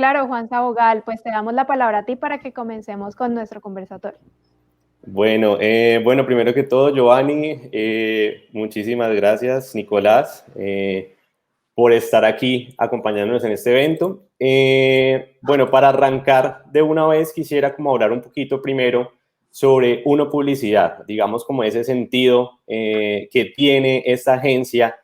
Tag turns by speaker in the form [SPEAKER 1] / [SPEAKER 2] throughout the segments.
[SPEAKER 1] Claro, Juan Sabogal, pues te damos la palabra a ti para que comencemos con nuestro conversatorio.
[SPEAKER 2] Bueno, primero que todo, Giovanni, muchísimas gracias, Nicolás, por estar aquí acompañándonos en este evento. Bueno, para arrancar de una vez, quisiera como hablar un poquito primero sobre Uno Publicidad, digamos como ese sentido que tiene esta agencia.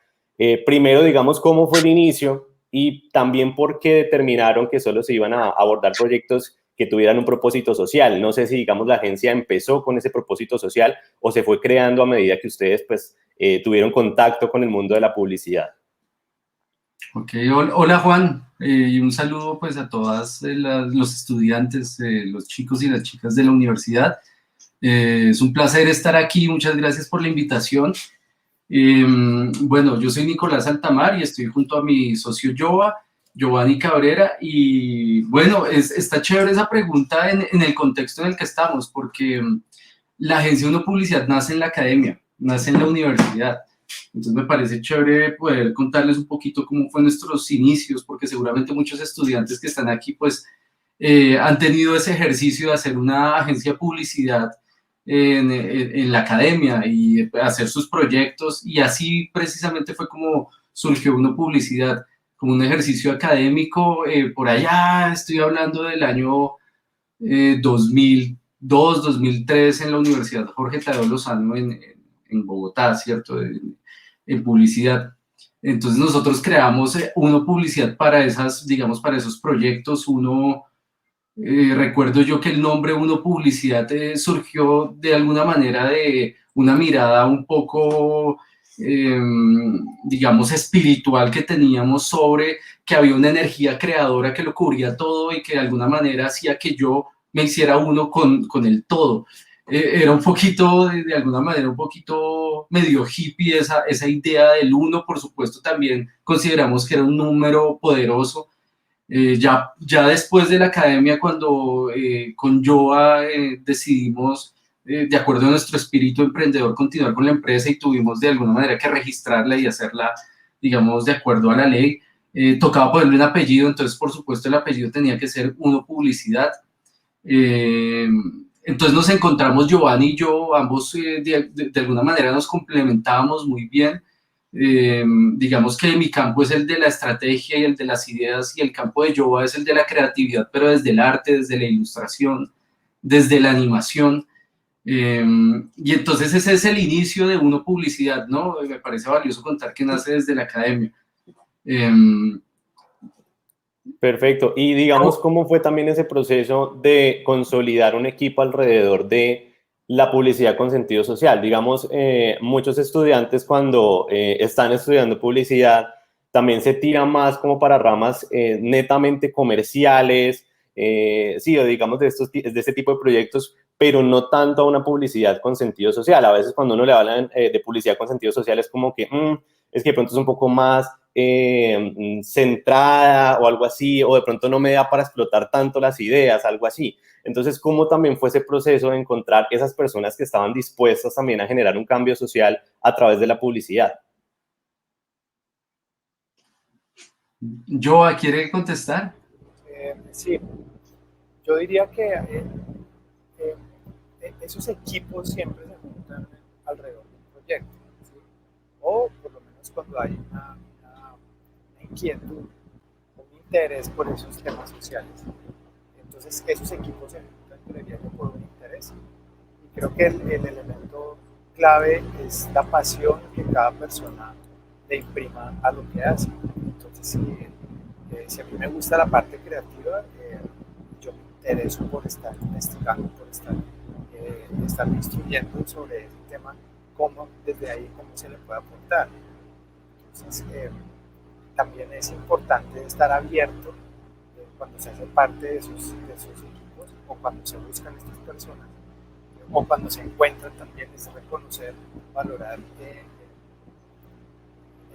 [SPEAKER 2] Primero, digamos, cómo fue el inicio y también por qué determinaron que solo se iban a abordar proyectos que tuvieran un propósito social. No sé si, digamos, la agencia empezó con ese propósito social o se fue creando a medida que ustedes, pues, tuvieron contacto con el mundo de la publicidad.
[SPEAKER 3] Ok, hola Juan, y un saludo pues a todos los estudiantes, los chicos y las chicas de la universidad. Es un placer estar aquí, muchas gracias por la invitación. Bueno, yo soy Nicolás Altamar y estoy junto a mi socio Giovanni Cabrera, y bueno, está chévere esa pregunta en el contexto en el que estamos, porque la agencia Uno Publicidad nace en la academia, nace en la universidad. Entonces me parece chévere poder contarles un poquito cómo fue nuestros inicios, porque seguramente muchos estudiantes que están aquí pues han tenido ese ejercicio de hacer una agencia de publicidad en la academia y hacer sus proyectos, y así precisamente fue como surgió Uno Publicidad, como un ejercicio académico. Por allá estoy hablando del año 2002, 2003 en la Universidad Jorge Tadeo Lozano en Bogotá, ¿cierto? En publicidad. Entonces nosotros creamos Uno Publicidad para esas, digamos, para esos proyectos. Recuerdo yo que el nombre Uno Publicidad surgió de alguna manera de una mirada un poco, digamos, espiritual que teníamos sobre que había una energía creadora que lo cubría todo y que de alguna manera hacía que yo me hiciera uno con el todo. Era un poquito, de alguna manera, un poquito medio hippie esa idea del uno. Por supuesto, también consideramos que era un número poderoso. Ya después de la academia, cuando con Joa decidimos, de acuerdo a nuestro espíritu emprendedor, continuar con la empresa, y tuvimos de alguna manera que registrarla y hacerla, digamos, de acuerdo a la ley, tocaba ponerle un apellido. Entonces, por supuesto, el apellido tenía que ser Uno Publicidad. Entonces nos encontramos Giovanni y yo, ambos de alguna manera nos complementábamos muy bien. Digamos que mi campo es el de la estrategia y el de las ideas, y el campo de Joa es el de la creatividad, pero desde el arte, desde la ilustración, desde la animación. Y entonces ese es el inicio de Uno Publicidad, ¿no? Me parece valioso contar que nace desde la academia.
[SPEAKER 2] Perfecto. Y digamos, ¿cómo fue también ese proceso de consolidar un equipo alrededor de la publicidad con sentido social? Digamos, muchos estudiantes cuando están estudiando publicidad también se tiran más como para ramas netamente comerciales, sí, o digamos de este tipo de proyectos, pero no tanto a una publicidad con sentido social. A veces cuando uno le hablan de publicidad con sentido social es como que es que de pronto es un poco más centrada o algo así, o de pronto no me da para explotar tanto las ideas, algo así. Entonces, ¿cómo también fue ese proceso de encontrar esas personas que estaban dispuestas también a generar un cambio social a través de la publicidad?
[SPEAKER 3] Joa, ¿quiere contestar?
[SPEAKER 4] Sí, yo diría que esos equipos siempre se juntan alrededor de un proyecto, ¿sí? O por lo menos cuando hay una inquietud, un interés por esos temas sociales. Entonces esos equipos se juntan, creería yo, por un interés. Y creo que el elemento clave es la pasión que cada persona le imprima a lo que hace. Entonces, si a mí me gusta la parte creativa, yo me intereso por estar investigando, por estar instruyendo sobre ese tema, cómo desde ahí cómo se le puede aportar. Entonces, también es importante estar abierto cuando se hace parte de sus equipos, o cuando se buscan estas personas, o cuando se encuentran. También es reconocer, valorar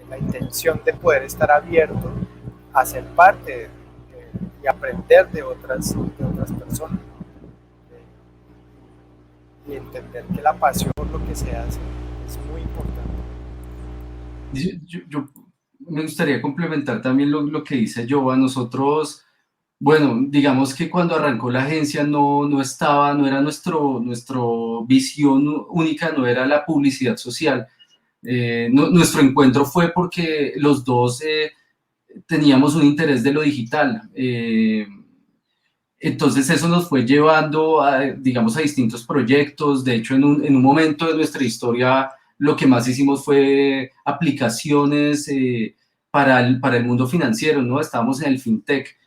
[SPEAKER 4] la intención de poder estar abierto a ser parte y aprender de otras personas, y entender que la pasión por lo que se hace es muy importante.
[SPEAKER 3] Yo me gustaría complementar también lo que dice Joa. Nosotros Bueno, digamos que cuando arrancó la agencia no era nuestro visión única, no era la publicidad social. Nuestro encuentro fue porque los dos teníamos un interés de lo digital. Entonces eso nos fue llevando digamos, a distintos proyectos. De hecho, en un momento de nuestra historia, lo que más hicimos fue aplicaciones para el mundo financiero, ¿no? Estábamos en el fintech.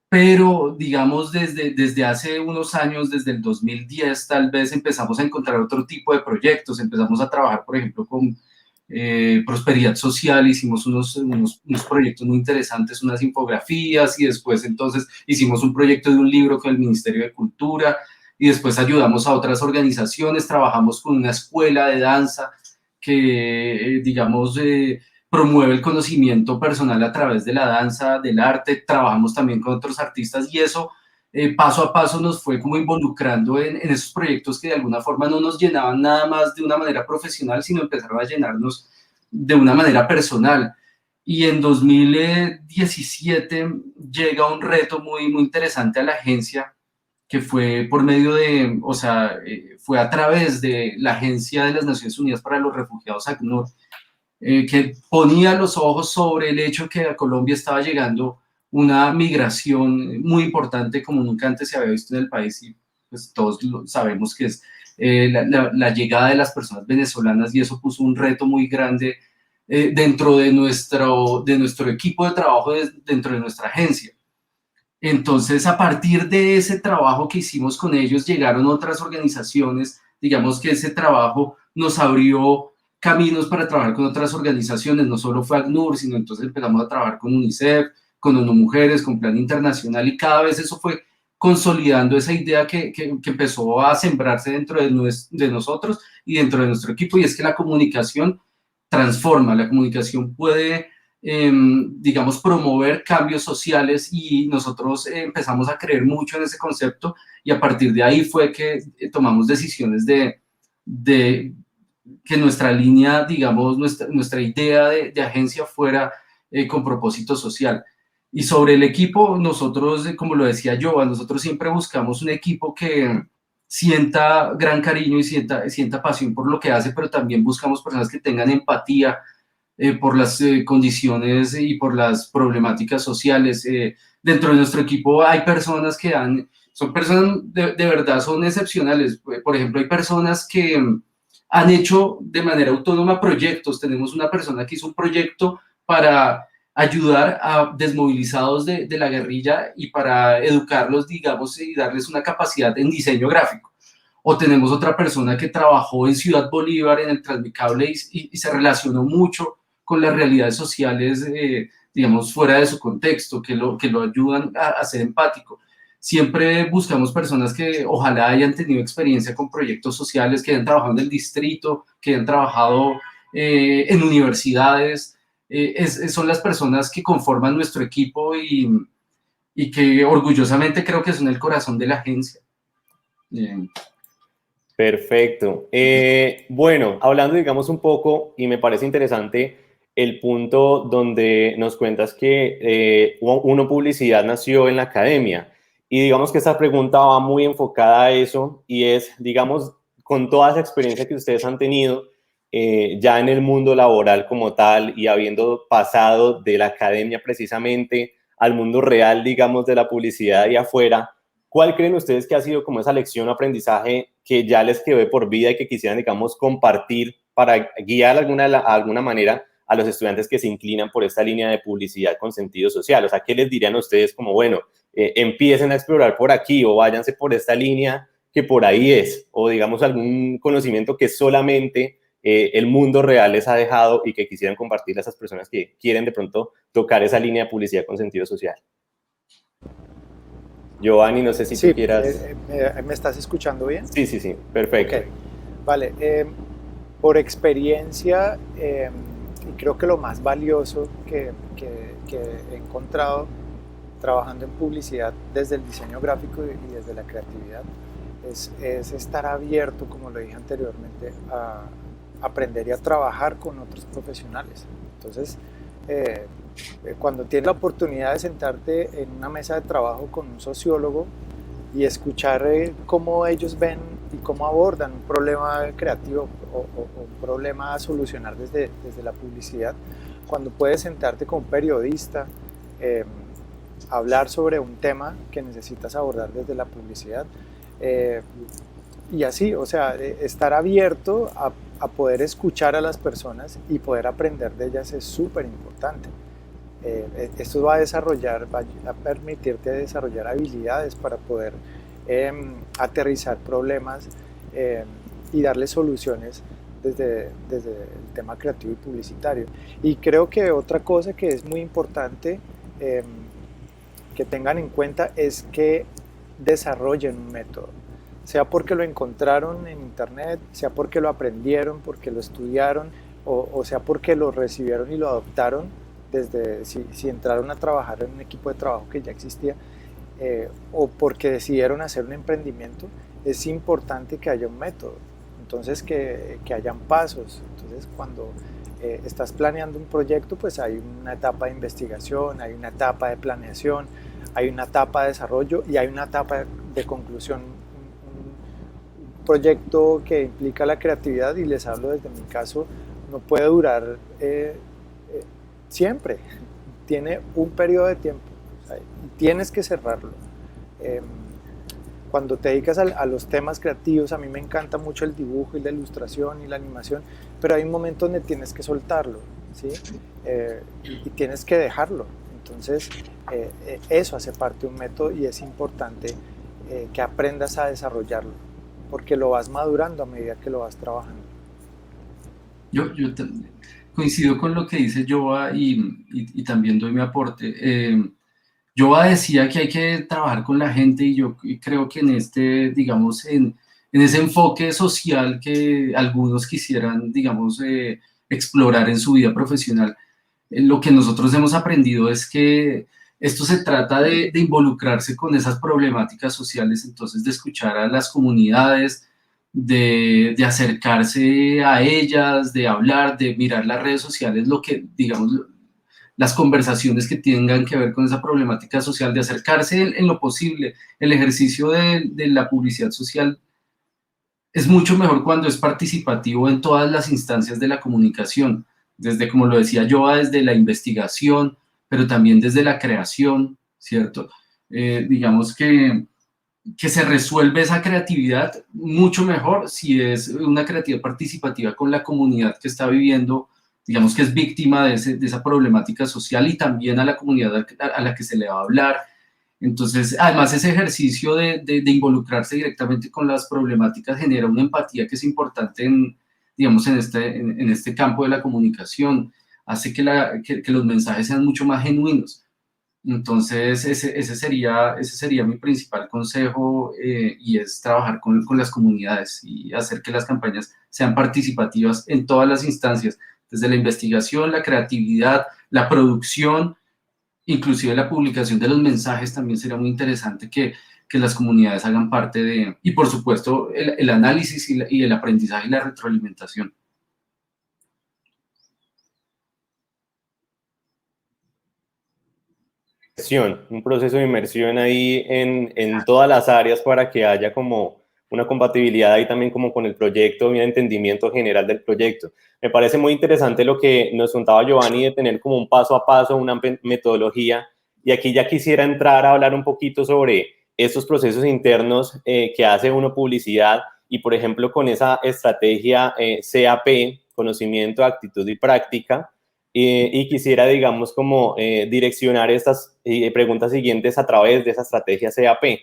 [SPEAKER 3] Pero, digamos, desde hace unos años, desde el 2010, tal vez empezamos a encontrar otro tipo de proyectos. Empezamos a trabajar, por ejemplo, con prosperidad social, hicimos unos proyectos muy interesantes, unas infografías, y después entonces hicimos un proyecto de un libro con el Ministerio de Cultura, y después ayudamos a otras organizaciones, trabajamos con una escuela de danza que, digamos, promueve el conocimiento personal a través de la danza, del arte. Trabajamos también con otros artistas, y eso paso a paso nos fue como involucrando en esos proyectos que de alguna forma no nos llenaban nada más de una manera profesional, sino empezaron a llenarnos de una manera personal. Y en 2017 llega un reto muy interesante a la agencia, que fue por medio de, o sea, fue a través de la Agencia de las Naciones Unidas para los Refugiados, ACNUR, que ponía los ojos sobre el hecho que a Colombia estaba llegando una migración muy importante como nunca antes se había visto en el país, y pues todos sabemos que es la llegada de las personas venezolanas, y eso puso un reto muy grande dentro de nuestro equipo de trabajo, dentro de nuestra agencia. Entonces, a partir de ese trabajo que hicimos con ellos, llegaron otras organizaciones. Digamos que ese trabajo nos abrió caminos para trabajar con otras organizaciones. No solo fue ACNUR, sino entonces empezamos a trabajar con UNICEF, con ONU Mujeres, con Plan Internacional, y cada vez eso fue consolidando esa idea que empezó a sembrarse dentro de nosotros y dentro de nuestro equipo, y es que la comunicación transforma, la comunicación puede, digamos, promover cambios sociales, y nosotros empezamos a creer mucho en ese concepto, y a partir de ahí fue que tomamos decisiones de que nuestra línea, digamos, nuestra idea de agencia fuera con propósito social. Y sobre el equipo, nosotros, como lo decía yo, nosotros siempre buscamos un equipo que sienta gran cariño y sienta pasión por lo que hace, pero también buscamos personas que tengan empatía por las condiciones y por las problemáticas sociales. Dentro de nuestro equipo hay personas que son personas de verdad, son excepcionales. Por ejemplo, hay personas que han hecho de manera autónoma proyectos. Tenemos una persona que hizo un proyecto para ayudar a desmovilizados de la guerrilla y para educarlos, digamos, y darles una capacidad en diseño gráfico. O tenemos otra persona que trabajó en Ciudad Bolívar, en el Transmicable, y se relacionó mucho con las realidades sociales, digamos, fuera de su contexto, que lo ayudan a ser empático. Siempre buscamos personas que ojalá hayan tenido experiencia con proyectos sociales, que hayan trabajado en el distrito, que hayan trabajado en universidades. Son las personas que conforman nuestro equipo, y que orgullosamente creo que son el corazón de la agencia. Bien.
[SPEAKER 2] Perfecto. Bueno, hablando, digamos, un poco, y me parece interesante el punto donde nos cuentas que Uno Publicidad nació en la academia, y digamos que esta pregunta va muy enfocada a eso, y es, digamos, con toda esa experiencia que ustedes han tenido ya en el mundo laboral como tal, y habiendo pasado de la academia precisamente al mundo real, digamos, de la publicidad y afuera, ¿cuál creen ustedes que ha sido como esa lección o aprendizaje que ya les quedó de por vida y que quisieran, digamos, compartir para guiar de alguna manera a los estudiantes que se inclinan por esta línea de publicidad con sentido social? O sea, ¿qué les dirían a ustedes como, bueno, empiecen a explorar por aquí o váyanse por esta línea que por ahí es? O digamos algún conocimiento que solamente el mundo real les ha dejado y que quisieran compartir a esas personas que quieren de pronto tocar esa línea de publicidad con sentido social. Giovanni, no sé si tú quieras...
[SPEAKER 4] ¿Me estás escuchando bien?
[SPEAKER 2] Sí, perfecto.
[SPEAKER 4] Okay. Vale, por experiencia, y creo que lo más valioso que he encontrado trabajando en publicidad desde el diseño gráfico y desde la creatividad es estar abierto, como lo dije anteriormente, a aprender y a trabajar con otros profesionales. Entonces, cuando tienes la oportunidad de sentarte en una mesa de trabajo con un sociólogo y escuchar cómo ellos ven y cómo abordan un problema creativo o un problema a solucionar desde la publicidad, cuando puedes sentarte con un periodista, hablar sobre un tema que necesitas abordar desde la publicidad, y así, o sea, estar abierto a poder escuchar a las personas y poder aprender de ellas es súper importante. Esto va a permitirte desarrollar habilidades para poder aterrizar problemas y darle soluciones desde el tema creativo y publicitario. Y creo que otra cosa que es muy importante que tengan en cuenta es que desarrollen un método, sea porque lo encontraron en internet, sea porque lo aprendieron, porque lo estudiaron, o sea porque lo recibieron y lo adoptaron desde si entraron a trabajar en un equipo de trabajo que ya existía, o porque decidieron hacer un emprendimiento. Es importante que haya un método, entonces que hayan pasos. Entonces cuando estás planeando un proyecto, pues hay una etapa de investigación, hay una etapa de planeación, hay una etapa de desarrollo y hay una etapa de conclusión. Un proyecto que implica la creatividad, y les hablo desde mi caso, no puede durar siempre, tiene un periodo de tiempo, o sea, y tienes que cerrarlo. Cuando te dedicas a los temas creativos, a mí me encanta mucho el dibujo y la ilustración y la animación, pero hay un momento donde tienes que soltarlo, ¿sí? Y tienes que dejarlo. Entonces, eso hace parte de un método y es importante que aprendas a desarrollarlo, porque lo vas madurando a medida que lo vas trabajando.
[SPEAKER 3] Yo coincido con lo que dice Joa y también doy mi aporte. Joa decía que hay que trabajar con la gente y yo creo que en este, digamos, en ese enfoque social que algunos quisieran, digamos, explorar en su vida profesional, lo que nosotros hemos aprendido es que esto se trata de involucrarse con esas problemáticas sociales, entonces de escuchar a las comunidades, de acercarse a ellas, de hablar, de mirar las redes sociales, lo que, digamos, las conversaciones que tengan que ver con esa problemática social, de acercarse en lo posible. El ejercicio de la publicidad social es mucho mejor cuando es participativo en todas las instancias de la comunicación, desde, como lo decía yo, desde la investigación, pero también desde la creación, ¿cierto? Digamos que se resuelve esa creatividad mucho mejor si es una creatividad participativa con la comunidad que está viviendo, digamos que es víctima de esa problemática social, y también a la comunidad a la que se le va a hablar. Entonces, además, ese ejercicio de involucrarse directamente con las problemáticas genera una empatía que es importante digamos, en este campo de la comunicación, hace que los mensajes sean mucho más genuinos. Entonces, ese sería mi principal consejo, y es trabajar con las comunidades y hacer que las campañas sean participativas en todas las instancias, desde la investigación, la creatividad, la producción, inclusive la publicación de los mensajes. También sería muy interesante que las comunidades hagan parte y por supuesto el análisis y el aprendizaje y la retroalimentación.
[SPEAKER 2] Un proceso de inmersión ahí en todas las áreas para que haya como una compatibilidad ahí también como con el proyecto y un entendimiento general del proyecto. Me parece muy interesante lo que nos contaba Giovanni de tener como un paso a paso, una metodología, y aquí ya quisiera entrar a hablar un poquito sobre estos procesos internos que hace uno publicidad y, por ejemplo, con esa estrategia CAP, conocimiento, actitud y práctica. Y quisiera, digamos, como direccionar estas preguntas siguientes a través de esa estrategia CAP.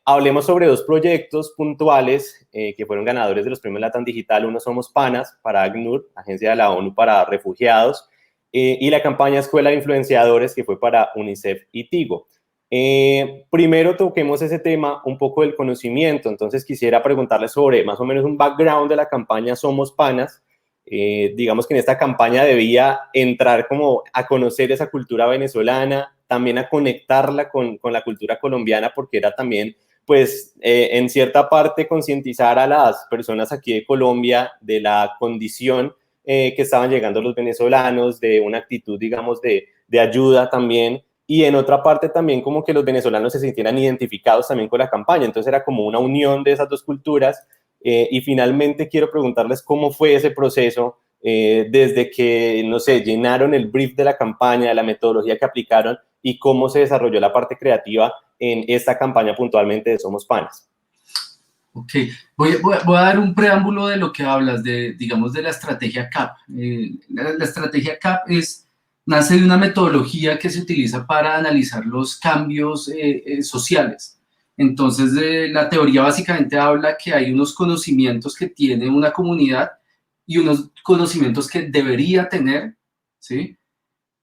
[SPEAKER 2] Hablemos sobre dos proyectos puntuales que fueron ganadores de los premios LATAM Digital. Uno Somos Panas para ACNUR, Agencia de la ONU para Refugiados, y la campaña Escuela de Influenciadores, que fue para UNICEF y Tigo. Primero toquemos ese tema, un poco del conocimiento. Entonces quisiera preguntarles sobre más o menos un background de la campaña Somos Panas. Digamos que en esta campaña debía entrar como a conocer esa cultura venezolana, también a conectarla con la cultura colombiana, porque era también, pues, en cierta parte concientizar a las personas aquí de Colombia de la condición que estaban llegando los venezolanos, de una actitud, digamos, de ayuda también, y en otra parte también como que los venezolanos se sintieran identificados también con la campaña, entonces era como una unión de esas dos culturas. Y finalmente quiero preguntarles cómo fue ese proceso desde que, no sé, llenaron el brief de la campaña, de la metodología que aplicaron, y cómo se desarrolló la parte creativa en esta campaña puntualmente de Somos Panas.
[SPEAKER 3] Ok, voy a dar un preámbulo de lo que hablas, digamos, de la estrategia CAP. La estrategia CAP nace de una metodología que se utiliza para analizar los cambios sociales. Entonces, la teoría básicamente habla que hay unos conocimientos que tiene una comunidad y unos conocimientos que debería tener, ¿sí?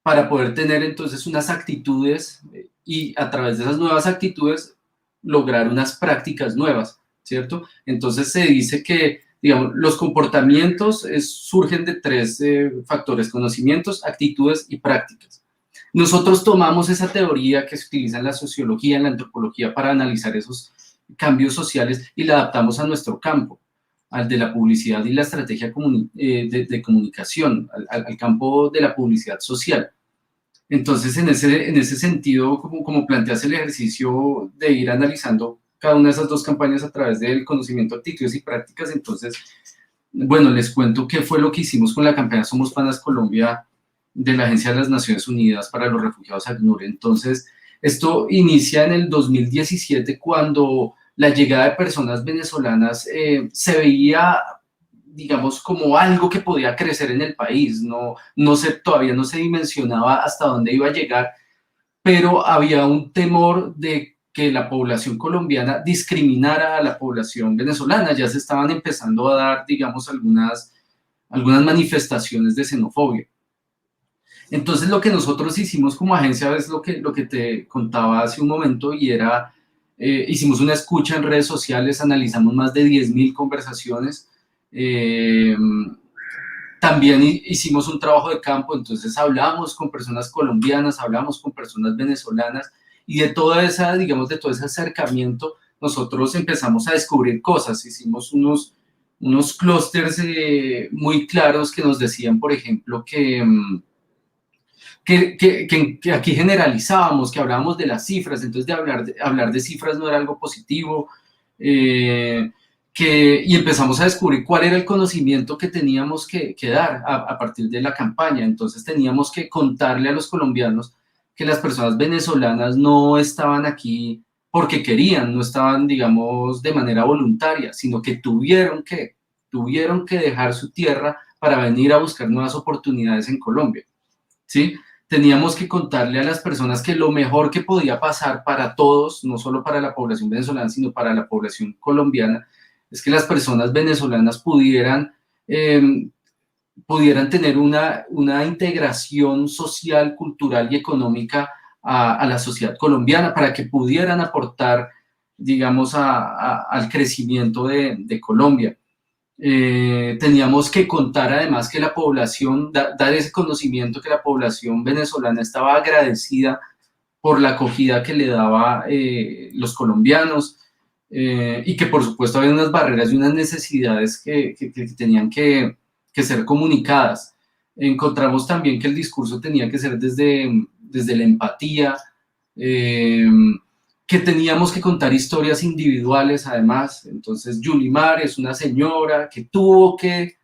[SPEAKER 3] Para poder tener entonces unas actitudes y a través de esas nuevas actitudes lograr unas prácticas nuevas, ¿cierto? Entonces se dice que, digamos, los comportamientos surgen de tres factores: conocimientos, actitudes y prácticas. Nosotros tomamos esa teoría que se utiliza en la sociología, en la antropología, para analizar esos cambios sociales y la adaptamos a nuestro campo, al de la publicidad y la estrategia de comunicación, al campo de la publicidad social. Entonces, en ese sentido, como planteas el ejercicio de ir analizando cada una de esas dos campañas a través del conocimiento, actitudes y prácticas, entonces, bueno, les cuento qué fue lo que hicimos con la campaña Somos Panas Colombia de la Agencia de las Naciones Unidas para los Refugiados, ACNUR. Entonces, esto inicia en el 2017, cuando la llegada de personas venezolanas se veía, digamos, como algo que podía crecer en el país. Todavía no se dimensionaba hasta dónde iba a llegar, pero había un temor de que la población colombiana discriminara a la población venezolana. Ya se estaban empezando a dar, digamos, algunas manifestaciones de xenofobia. Entonces, lo que nosotros hicimos como agencia es lo que te contaba hace un momento, y era, hicimos una escucha en redes sociales, analizamos más de 10.000 conversaciones. También hicimos un trabajo de campo, entonces hablamos con personas colombianas, hablamos con personas venezolanas, y de toda esa, digamos, de todo ese acercamiento, nosotros empezamos a descubrir cosas. Hicimos unos clústeres muy claros que nos decían, por ejemplo, que aquí generalizábamos, que hablábamos de las cifras, entonces hablar de cifras no era algo positivo, y empezamos a descubrir cuál era el conocimiento que teníamos que dar a partir de la campaña. Entonces teníamos que contarle a los colombianos que las personas venezolanas no estaban aquí porque querían, no estaban, digamos, de manera voluntaria, sino que tuvieron que dejar su tierra para venir a buscar nuevas oportunidades en Colombia, ¿sí? Teníamos que contarle a las personas que lo mejor que podía pasar para todos, no solo para la población venezolana, sino para la población colombiana, es que las personas venezolanas pudieran tener una integración social, cultural y económica a la sociedad colombiana, para que pudieran aportar, digamos, al crecimiento de Colombia. Teníamos que contar además que la población, dar ese conocimiento, que la población venezolana estaba agradecida por la acogida que le daba los colombianos, y que por supuesto había unas barreras y unas necesidades que tenían que ser comunicadas. Encontramos también que el discurso tenía que ser desde la empatía, que teníamos que contar historias individuales además. Entonces, Yulimar es una señora que tuvo que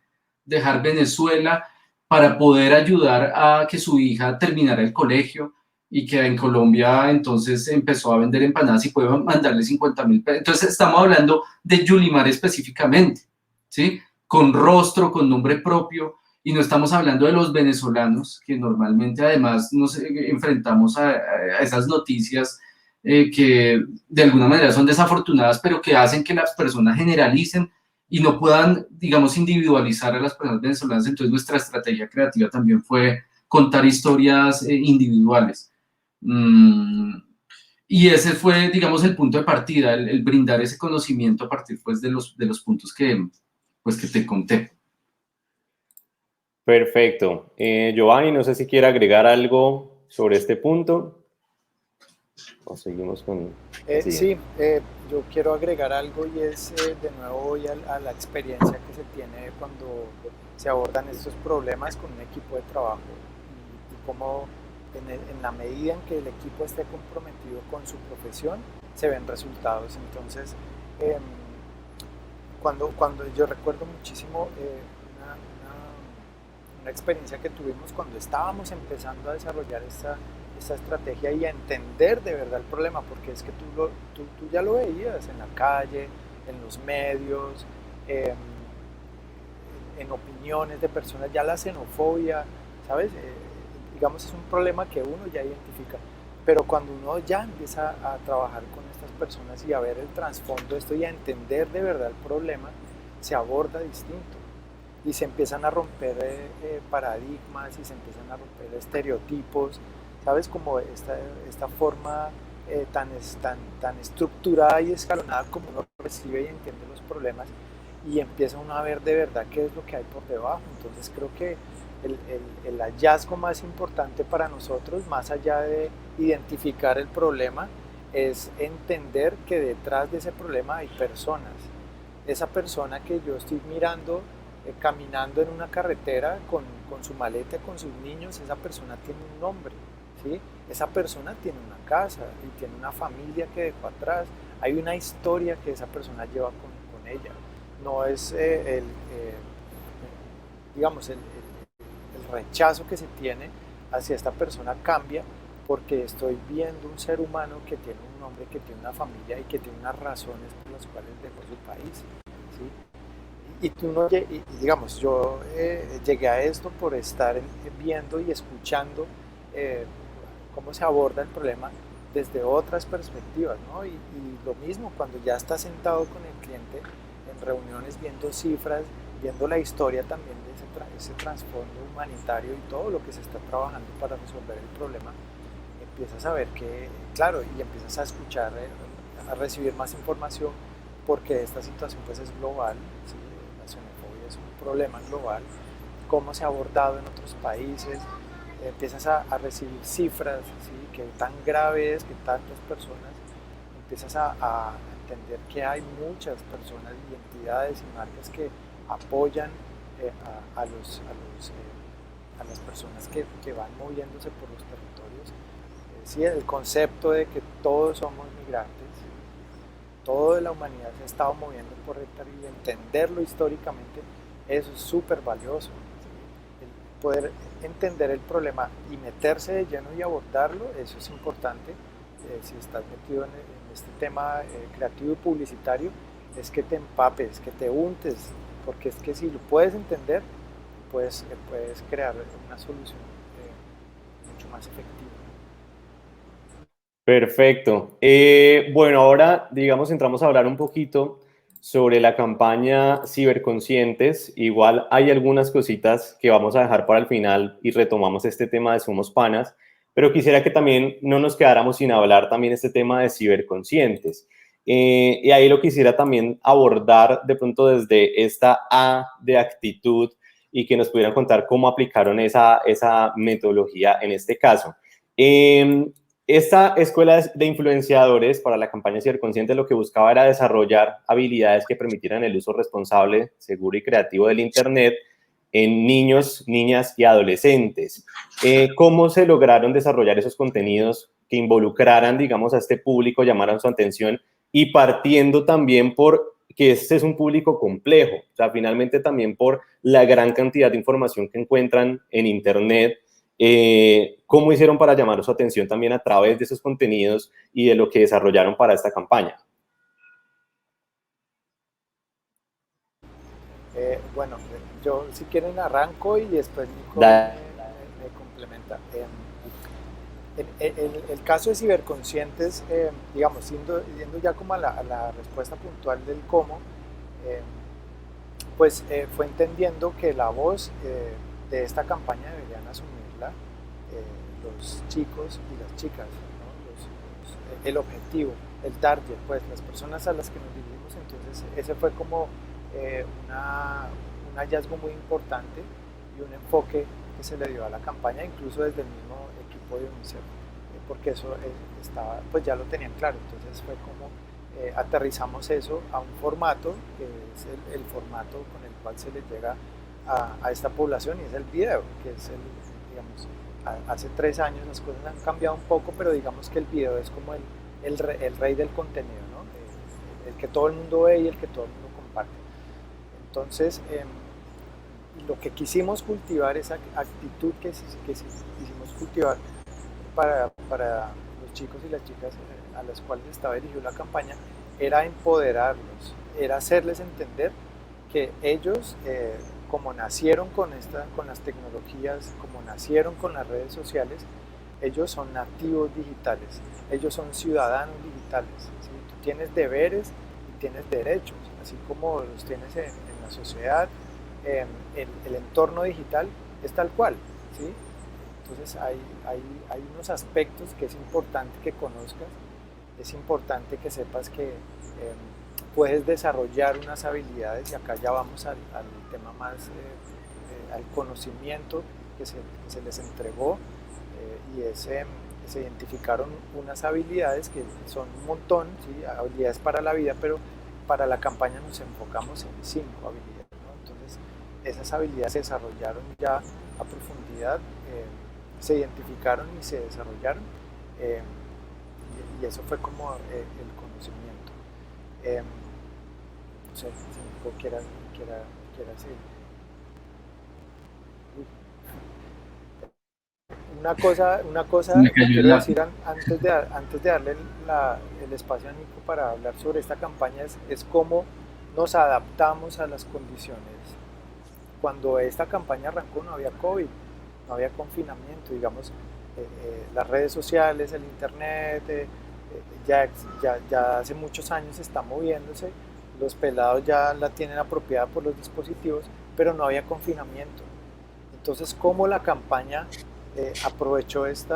[SPEAKER 3] dejar Venezuela para poder ayudar a que su hija terminara el colegio, y que en Colombia entonces empezó a vender empanadas y puede mandarle 50.000 pesos. Entonces estamos hablando de Yulimar específicamente, ¿sí? Con rostro, con nombre propio, y no estamos hablando de los venezolanos, que normalmente además nos enfrentamos a esas noticias que de alguna manera son desafortunadas, pero que hacen que las personas generalicen y no puedan, digamos, individualizar a las personas venezolanas. Entonces nuestra estrategia creativa también fue contar historias individuales. Y ese fue, digamos, el punto de partida, el brindar ese conocimiento a partir, pues, de los puntos que te conté.
[SPEAKER 2] Perfecto. Giovanni, no sé si quiere agregar algo sobre este punto. ¿O seguimos con...?
[SPEAKER 4] Sí, yo quiero agregar algo y es de nuevo voy a la experiencia que se tiene cuando se abordan estos problemas con un equipo de trabajo y cómo en la medida en que el equipo esté comprometido con su profesión se ven resultados. Entonces, cuando yo recuerdo muchísimo una experiencia que tuvimos cuando estábamos empezando a desarrollar esta estrategia y a entender de verdad el problema, porque es que tú ya lo veías en la calle, en los medios, en opiniones de personas, ya la xenofobia, ¿sabes? Digamos, es un problema que uno ya identifica, pero cuando uno ya empieza a trabajar con estas personas y a ver el trasfondo de esto y a entender de verdad el problema, se aborda distinto y se empiezan a romper paradigmas y se empiezan a romper estereotipos, ¿sabes? Como esta forma tan estructurada y escalonada como uno recibe y entiende los problemas y empieza uno a ver de verdad qué es lo que hay por debajo. Entonces creo que el hallazgo más importante para nosotros, más allá de identificar el problema, es entender que detrás de ese problema hay personas. Esa persona que yo estoy mirando caminando en una carretera con su maleta, con sus niños, esa persona tiene un nombre, ¿sí? Esa persona tiene una casa y tiene una familia que dejó atrás. Hay una historia que esa persona lleva con ella. No es digamos, el rechazo que se tiene hacia esta persona cambia porque estoy viendo un ser humano que tiene un nombre, que tiene una familia y que tiene unas razones por las cuales dejó su país, ¿sí? Y digamos, yo llegué a esto por estar viendo y escuchando cómo se aborda el problema desde otras perspectivas, ¿no? Y lo mismo cuando ya estás sentado con el cliente en reuniones viendo cifras, viendo la historia también de ese trasfondo humanitario y todo lo que se está trabajando para resolver el problema, empiezas a ver que, claro, y empiezas a escuchar, a recibir más información, porque esta situación pues es global, ¿sí? La xenofobia es un problema global, cómo se ha abordado en otros países, empiezas a recibir cifras, ¿sí? Que tan grave es que tantas personas, empiezas a entender que hay muchas personas y entidades y marcas que apoyan a las personas que van moviéndose por los territorios. Sí, el concepto de que todos somos migrantes, toda la humanidad se ha estado moviendo por el territorio y entenderlo históricamente, eso es súper valioso. ¿Sí? El poder entender el problema y meterse de lleno y abordarlo, eso es importante. Si estás metido en este tema creativo y publicitario, es que te empapes, que te untes, porque es que si lo puedes entender, puedes crear una solución mucho más efectiva.
[SPEAKER 2] Perfecto. Bueno, ahora, digamos, entramos a hablar un poquito sobre la campaña Ciberconscientes. Igual hay algunas cositas que vamos a dejar para el final y retomamos este tema de Somos Panas, pero quisiera que también no nos quedáramos sin hablar también este tema de Ciberconscientes. Y ahí lo quisiera también abordar de pronto desde esta A de actitud y que nos pudieran contar cómo aplicaron esa metodología en este caso. Esta escuela de influenciadores para la campaña Ciberconsciente lo que buscaba era desarrollar habilidades que permitieran el uso responsable, seguro y creativo del Internet en niños, niñas y adolescentes. ¿Cómo se lograron desarrollar esos contenidos que involucraran, digamos, a este público, llamaran su atención y partiendo también por que este es un público complejo, o sea, finalmente también por la gran cantidad de información que encuentran en Internet? ¿Cómo hicieron para llamar su atención también a través de esos contenidos y de lo que desarrollaron para esta campaña?
[SPEAKER 4] Bueno, yo si quieren arranco y después Nico me complementa. El caso de Ciberconscientes, digamos, yendo ya como a la respuesta puntual del cómo, pues fue entendiendo que la voz de esta campaña deberían asumirla los chicos y las chicas, ¿no? El objetivo, el target, pues las personas a las que nos dirigimos. Entonces ese fue como un hallazgo muy importante y un enfoque que se le dio a la campaña, incluso desde el mismo equipo de UNICEF, porque eso estaba, pues ya lo tenían claro. Entonces fue como aterrizamos eso a un formato que es el formato con el cual se le llega a esta población, y es el video, que es digamos, hace 3 años las cosas han cambiado un poco, pero digamos que el video es como el rey del contenido, ¿no? El que todo el mundo ve y el que todo el mundo comparte. Entonces, lo que quisimos cultivar, esa actitud que quisimos cultivar para los chicos y las chicas a las cuales estaba dirigida la campaña, era empoderarlos, era hacerles entender que ellos, como nacieron con las tecnologías, como nacieron con las redes sociales, ellos son nativos digitales, ellos son ciudadanos digitales, ¿sí? Tú tienes deberes y tienes derechos, así como los tienes en la sociedad. El entorno digital es tal cual, ¿sí? Entonces hay unos aspectos que es importante que conozcas, es importante que sepas que puedes desarrollar unas habilidades, y acá ya vamos al tema más, al conocimiento que se les entregó, se identificaron unas habilidades que son un montón, ¿sí? Habilidades para la vida, pero para la campaña nos enfocamos en 5 habilidades, ¿no? Entonces esas habilidades se desarrollaron ya a profundidad, se identificaron y se desarrollaron, y eso fue como el conocimiento. No sé si Nico quiera seguir. Una cosa que quiero decir antes de darle el espacio a Nico para hablar sobre esta campaña es cómo nos adaptamos a las condiciones. Cuando esta campaña arrancó no había COVID, no había confinamiento, digamos, las redes sociales, el internet, ya hace muchos años está moviéndose, los pelados ya la tienen apropiada por los dispositivos, pero no había confinamiento. Entonces, ¿cómo la campaña aprovechó este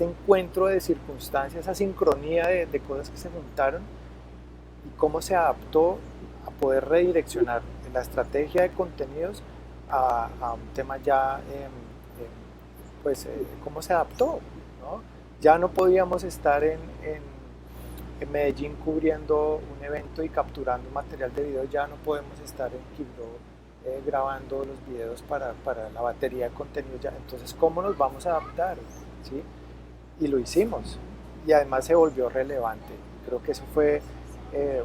[SPEAKER 4] encuentro de circunstancias, esa sincronía de cosas que se juntaron, y cómo se adaptó a poder redireccionar la estrategia de contenidos a un tema ya, cómo se adaptó, ¿no? Ya no podíamos estar en Medellín cubriendo un evento y capturando material de video, ya no podemos estar en Quibdó grabando los videos para la batería de contenido. Ya. Entonces, ¿cómo nos vamos a adaptar? ¿Sí? Y lo hicimos, y además se volvió relevante. Creo que eso fue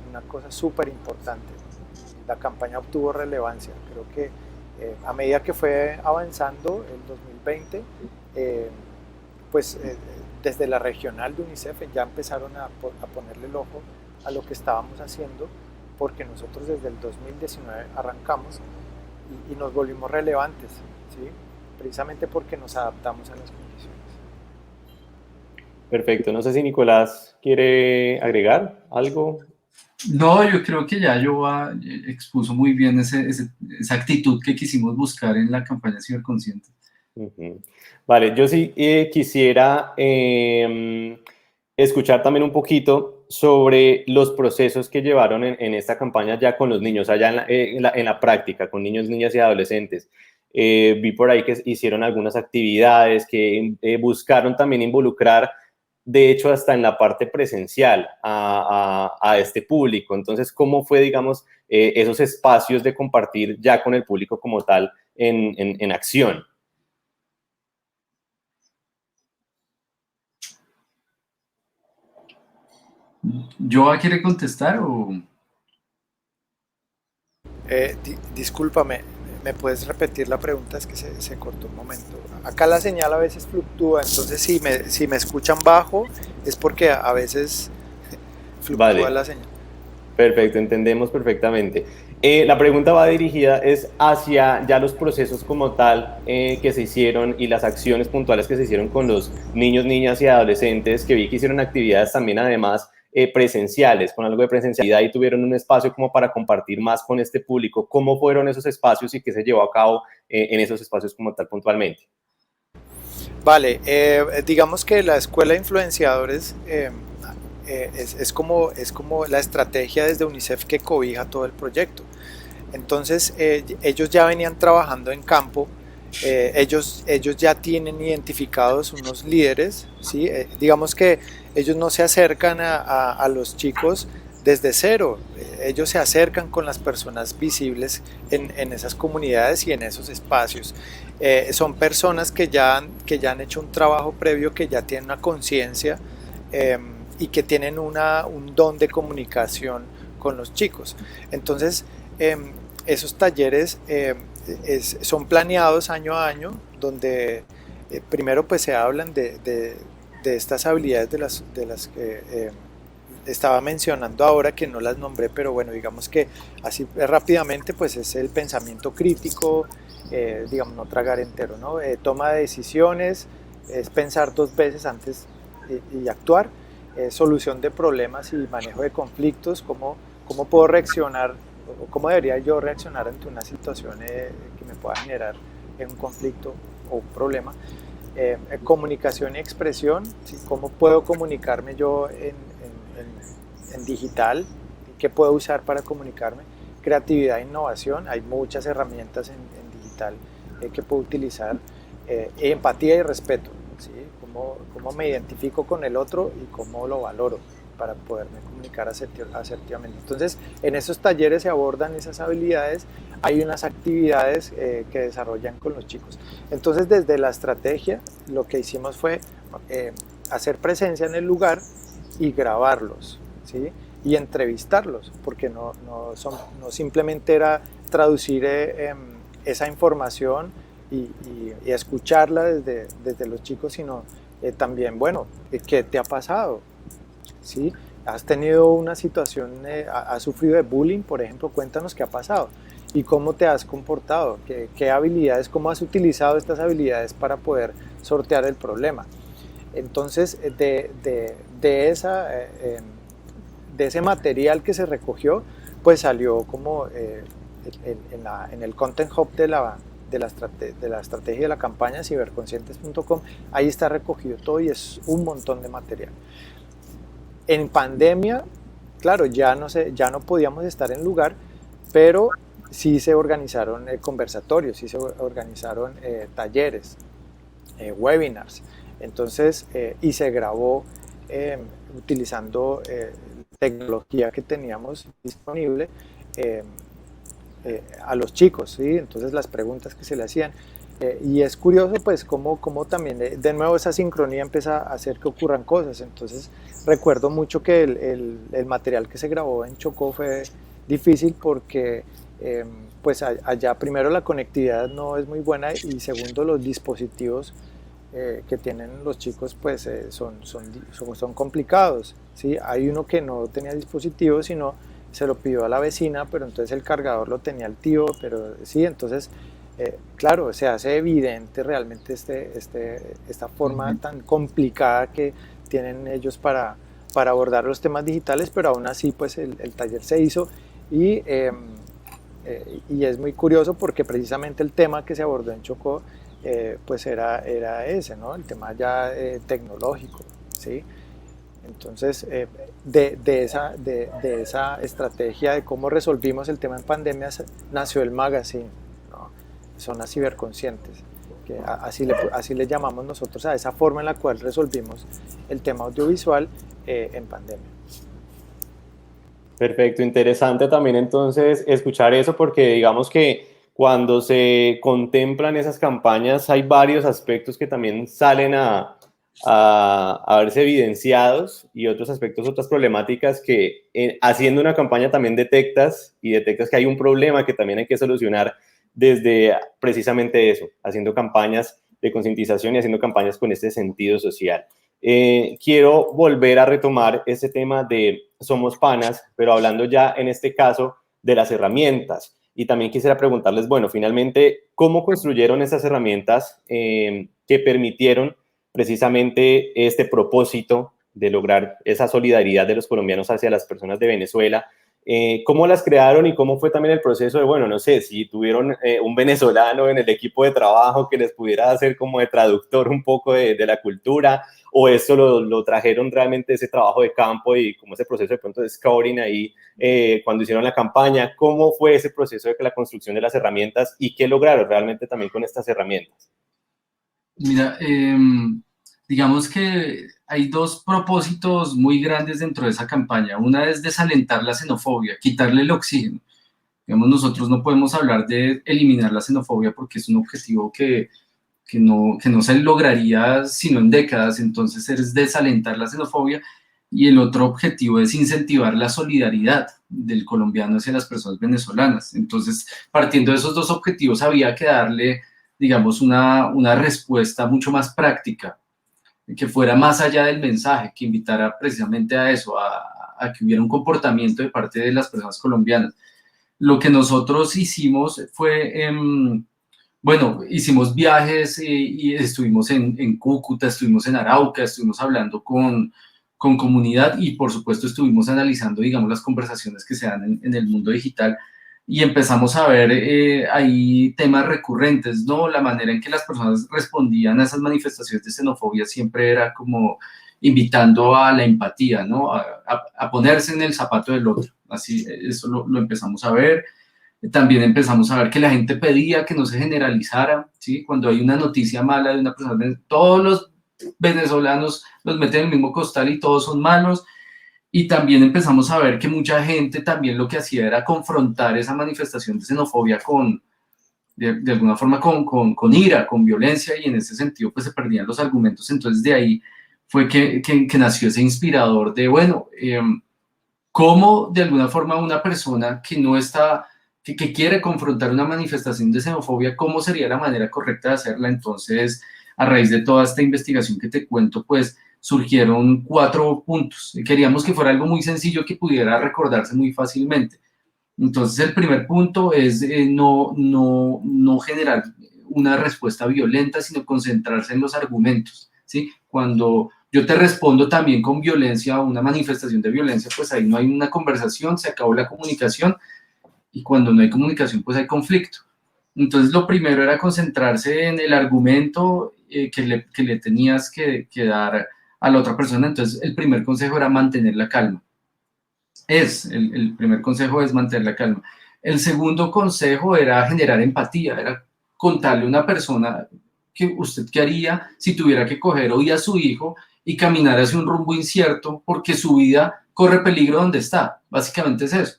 [SPEAKER 4] una cosa súper importante. La campaña obtuvo relevancia. Creo que a medida que fue avanzando el 2020, desde la regional de UNICEF ya empezaron a ponerle el ojo a lo que estábamos haciendo, porque nosotros desde el 2019 arrancamos y nos volvimos relevantes, ¿sí? Precisamente porque nos adaptamos a las condiciones.
[SPEAKER 2] Perfecto. No sé si Nicolás quiere agregar algo.
[SPEAKER 3] No, yo creo que ya Yoba expuso muy bien esa actitud que quisimos buscar en la campaña Ciberconsciente.
[SPEAKER 2] Vale, yo sí quisiera escuchar también un poquito sobre los procesos que llevaron en esta campaña ya con los niños, allá en la práctica, con niños, niñas y adolescentes. Vi por ahí que hicieron algunas actividades, que buscaron también involucrar, de hecho, hasta en la parte presencial a este público. Entonces, ¿cómo fue, digamos, esos espacios de compartir ya con el público como tal en acción?
[SPEAKER 3] ¿Yoba quiere contestar o...?
[SPEAKER 4] Discúlpame, ¿me puedes repetir la pregunta? Es que se cortó un momento. Acá la señal a veces fluctúa, entonces si me escuchan bajo es porque a veces fluctúa, vale, la señal.
[SPEAKER 2] Perfecto, entendemos perfectamente. La pregunta va dirigida hacia ya los procesos como tal que se hicieron y las acciones puntuales que se hicieron con los niños, niñas y adolescentes, que vi que hicieron actividades también además presenciales, con algo de presencialidad, y tuvieron un espacio como para compartir más con este público. ¿Cómo fueron esos espacios y qué se llevó a cabo en esos espacios como tal puntualmente?
[SPEAKER 4] Vale, digamos que la Escuela de Influenciadores es como la estrategia desde UNICEF que cobija todo el proyecto. Entonces ellos ya venían trabajando en campo ellos ya tienen identificados unos líderes, ¿sí? Digamos que ellos no se acercan a los chicos desde cero, ellos se acercan con las personas visibles en esas comunidades y en esos espacios. Son personas que ya han hecho un trabajo previo, que ya tienen una conciencia y que tienen un don de comunicación con los chicos. Entonces, esos talleres son planeados año a año, donde primero pues se hablan de estas habilidades de las que estaba mencionando ahora, que no las nombré, pero bueno, digamos que así rápidamente pues es el pensamiento crítico, digamos, no tragar entero, ¿no? Toma de decisiones, es pensar 2 veces antes y actuar, solución de problemas y manejo de conflictos, cómo puedo reaccionar, o cómo debería yo reaccionar ante una situación que me pueda generar un conflicto o un problema. Comunicación y expresión, ¿sí? Cómo puedo comunicarme yo en digital, qué puedo usar para comunicarme. Creatividad e innovación, hay muchas herramientas en digital que puedo utilizar. Empatía y respeto, ¿sí? Cómo me identifico con el otro y cómo lo valoro para poderme comunicar asertivamente. Entonces, en esos talleres se abordan esas habilidades, hay unas actividades que desarrollan con los chicos. Entonces, desde la estrategia, lo que hicimos fue hacer presencia en el lugar y grabarlos, ¿sí? Y entrevistarlos, porque no simplemente era traducir esa información y escucharla desde los chicos, sino también, bueno, ¿qué te ha pasado? ¿Sí? ¿Has tenido una situación, has sufrido de bullying, por ejemplo? Cuéntanos qué ha pasado y cómo te has comportado, qué habilidades, cómo has utilizado estas habilidades para poder sortear el problema. Entonces, de ese material que se recogió, pues salió como en el Content Hub de la estrategia de la campaña ciberconscientes.com, ahí está recogido todo y es un montón de material. En pandemia, claro, ya no podíamos estar en lugar, pero sí se organizaron conversatorios, sí se organizaron talleres, webinars. Entonces, y se grabó utilizando tecnología que teníamos disponible a los chicos, ¿sí? Entonces las preguntas que se le hacían. Y es curioso pues cómo también de nuevo esa sincronía empieza a hacer que ocurran cosas. Entonces recuerdo mucho que el material que se grabó en Chocó fue difícil porque pues allá primero la conectividad no es muy buena y segundo los dispositivos que tienen los chicos pues son complicados, ¿sí? Hay uno que no tenía dispositivo, sino se lo pidió a la vecina, pero entonces el cargador lo tenía el tío, pero sí, entonces claro, se hace evidente realmente esta forma tan complicada que tienen ellos para abordar los temas digitales, pero aún así pues el taller se hizo y es muy curioso porque precisamente el tema que se abordó en Chocó pues era ese, ¿no? El tema ya tecnológico, ¿sí? Entonces, de esa estrategia de cómo resolvimos el tema en pandemia nació el magazine, ¿no? Zonas ciberconscientes, que así le llamamos nosotros a esa forma en la cual resolvimos el tema audiovisual en pandemia.
[SPEAKER 2] Perfecto, interesante también entonces escuchar eso porque digamos que cuando se contemplan esas campañas hay varios aspectos que también salen a verse evidenciados y otros aspectos, otras problemáticas que haciendo una campaña también detectas que hay un problema que también hay que solucionar desde precisamente eso, haciendo campañas de concientización y haciendo campañas con este sentido social. Quiero volver a retomar ese tema de Somos Panas, pero hablando ya en este caso de las herramientas. Y también quisiera preguntarles, bueno, finalmente, ¿cómo construyeron esas herramientas que permitieron precisamente este propósito de lograr esa solidaridad de los colombianos hacia las personas de Venezuela? ¿Cómo las crearon y cómo fue también el proceso de, bueno, no sé, si tuvieron un venezolano en el equipo de trabajo que les pudiera hacer como de traductor un poco de la cultura, o esto lo trajeron realmente ese trabajo de campo y como ese proceso de pronto de scouting ahí cuando hicieron la campaña? ¿Cómo fue ese proceso de la construcción de las herramientas y qué lograron realmente también con estas herramientas?
[SPEAKER 3] Mira, digamos que hay dos propósitos muy grandes dentro de esa campaña. Una es desalentar la xenofobia, quitarle el oxígeno. Digamos, nosotros no podemos hablar de eliminar la xenofobia porque es un objetivo que no se lograría sino en décadas. Entonces es desalentar la xenofobia, y el otro objetivo es incentivar la solidaridad del colombiano hacia las personas venezolanas. Entonces, partiendo de esos dos objetivos, había que darle, digamos, una respuesta mucho más práctica, que fuera más allá del mensaje, que invitara precisamente a eso, a que hubiera un comportamiento de parte de las personas colombianas. Lo que nosotros hicimos fue, bueno, hicimos viajes y estuvimos en Cúcuta, estuvimos en Arauca, estuvimos hablando con comunidad y por supuesto estuvimos analizando, digamos, las conversaciones que se dan en el mundo digital, y empezamos a ver ahí temas recurrentes, ¿no? La manera en que las personas respondían a esas manifestaciones de xenofobia siempre era como invitando a la empatía, ¿no? A ponerse en el zapato del otro. Así, eso lo empezamos a ver. También empezamos a ver que la gente pedía que no se generalizara, ¿sí? Cuando hay una noticia mala de una persona, todos los venezolanos los meten en el mismo costal y todos son malos. Y también empezamos a ver que mucha gente también lo que hacía era confrontar esa manifestación de xenofobia de alguna forma con ira, con violencia, y en ese sentido pues se perdían los argumentos. Entonces de ahí fue que nació ese inspirador de, bueno, cómo de alguna forma una persona que no está, que quiere confrontar una manifestación de xenofobia, cómo sería la manera correcta de hacerla. Entonces, a raíz de toda esta investigación que te cuento, pues surgieron 4 puntos. Queríamos que fuera algo muy sencillo que pudiera recordarse muy fácilmente. Entonces, el primer punto es no generar una respuesta violenta, sino concentrarse en los argumentos, ¿sí? Cuando yo te respondo también con violencia a una manifestación de violencia, pues ahí no hay una conversación, se acabó la comunicación, y cuando no hay comunicación, pues hay conflicto. Entonces, lo primero era concentrarse en el argumento que le tenías que dar a la otra persona. Entonces, el primer consejo era mantener la calma. El primer consejo es mantener la calma. El segundo consejo era generar empatía, era contarle a una persona que usted qué haría si tuviera que coger hoy a su hijo y caminar hacia un rumbo incierto porque su vida corre peligro donde está. Básicamente es eso,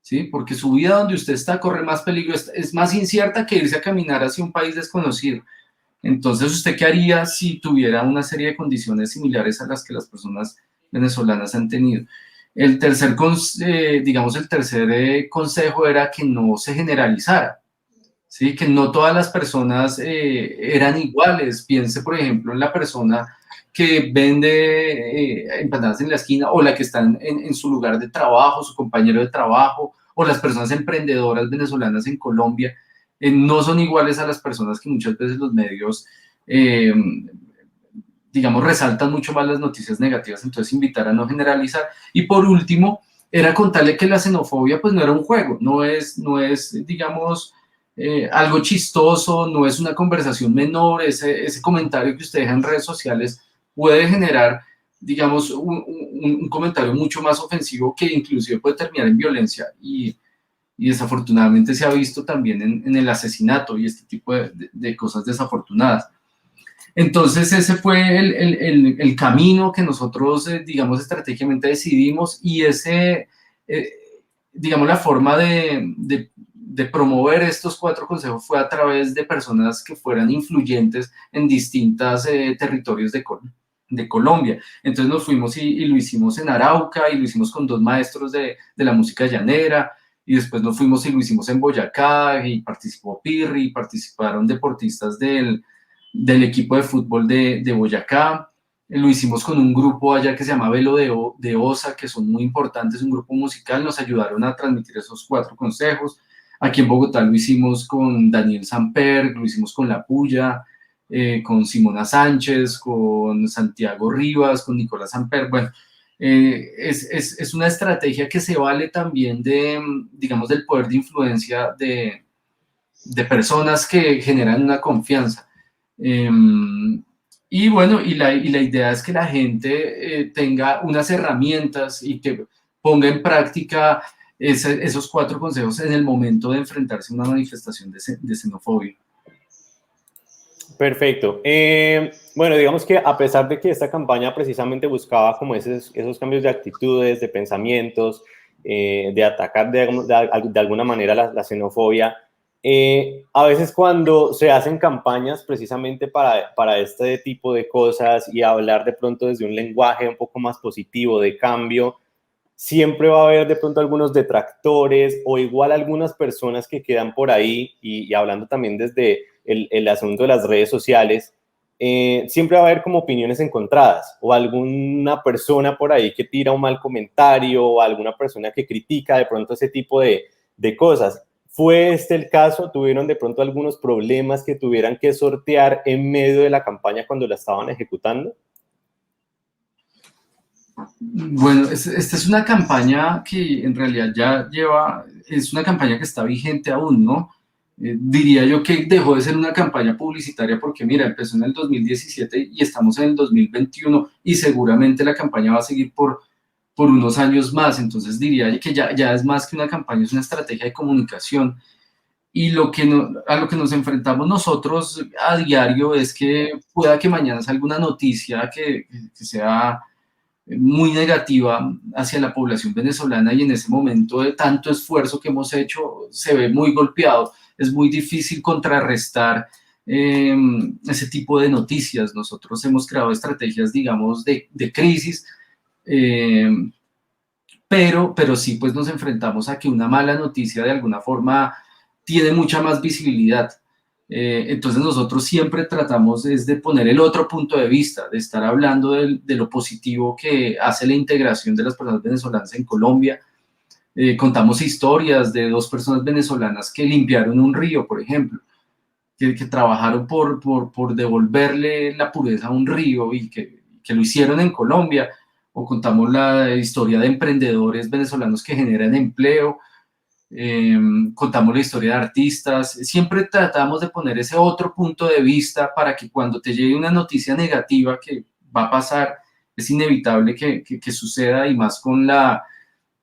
[SPEAKER 3] ¿sí? Porque su vida donde usted está corre más peligro, es más incierta que irse a caminar hacia un país desconocido. Entonces, ¿usted qué haría si tuviera una serie de condiciones similares a las que las personas venezolanas han tenido? El tercer consejo era que no se generalizara, ¿sí? Que no todas las personas eran iguales. Piense, por ejemplo, en la persona que vende empanadas en la esquina, o la que está en su lugar de trabajo, su compañero de trabajo, o las personas emprendedoras venezolanas en Colombia. No son iguales a las personas que muchas veces los medios digamos, resaltan mucho más las noticias negativas. Entonces, invitar a no generalizar. Y por último, era contarle que la xenofobia pues no era un juego, no es digamos, algo chistoso, no es una conversación menor. Ese comentario que usted deja en redes sociales puede generar, digamos, un comentario mucho más ofensivo que inclusive puede terminar en violencia, y desafortunadamente se ha visto también en el asesinato y este tipo de cosas desafortunadas. Entonces ese fue el camino que nosotros, digamos, estratégicamente decidimos, y digamos, la forma de promover estos 4 consejos fue a través de personas que fueran influyentes en distintos territorios de Colombia. Entonces nos fuimos y lo hicimos en Arauca, y lo hicimos con 2 maestros de la música llanera, y después nos fuimos y lo hicimos en Boyacá, y participó Pirri, y participaron deportistas del equipo de fútbol de Boyacá. Lo hicimos con un grupo allá que se llama Velo de Osa, que son muy importantes, un grupo musical. Nos ayudaron a transmitir esos 4 consejos. Aquí en Bogotá lo hicimos con Daniel Samper, lo hicimos con La Puya, con Simona Sánchez, con Santiago Rivas, con Nicolás Samper. Bueno, Es una estrategia que se vale también de, digamos, del poder de influencia de personas que generan una confianza. Y bueno, y la idea es que la gente tenga unas herramientas y que ponga en práctica esos 4 consejos en el momento de enfrentarse a una manifestación de xenofobia.
[SPEAKER 2] Perfecto. Bueno, digamos que a pesar de que esta campaña precisamente buscaba como esos cambios de actitudes, de pensamientos, de atacar de alguna manera la xenofobia, a veces cuando se hacen campañas precisamente para este tipo de cosas y hablar de pronto desde un lenguaje un poco más positivo, de cambio, siempre va a haber de pronto algunos detractores o igual algunas personas que quedan por ahí y hablando también desde el asunto de las redes sociales, siempre va a haber como opiniones encontradas o alguna persona por ahí que tira un mal comentario o alguna persona que critica de pronto ese tipo de cosas. ¿Fue este el caso? ¿Tuvieron de pronto algunos problemas que tuvieran que sortear en medio de la campaña cuando la estaban ejecutando?
[SPEAKER 3] Bueno, esta es una campaña que en realidad ya es una campaña que está vigente aún, ¿no? Diría yo que dejó de ser una campaña publicitaria porque, mira, empezó en el 2017 y estamos en el 2021 y seguramente la campaña va a seguir por unos años más, entonces diría que ya es más que una campaña, es una estrategia de comunicación. Y a lo que nos enfrentamos nosotros a diario es que pueda que mañana salga una noticia que sea muy negativa hacia la población venezolana y en ese momento de tanto esfuerzo que hemos hecho se ve muy golpeado. Es muy difícil contrarrestar ese tipo de noticias. Nosotros hemos creado estrategias, digamos, de crisis, pero sí, pues nos enfrentamos a que una mala noticia de alguna forma tiene mucha más visibilidad. Entonces nosotros siempre tratamos es de poner el otro punto de vista, de estar hablando de lo positivo que hace la integración de las personas venezolanas en Colombia. Contamos historias de 2 personas venezolanas que limpiaron un río, por ejemplo, que trabajaron por devolverle la pureza a un río y que lo hicieron en Colombia. O contamos la historia de emprendedores venezolanos que generan empleo. Contamos la historia de artistas, siempre tratamos de poner ese otro punto de vista para que cuando te llegue una noticia negativa que va a pasar, es inevitable que suceda y más con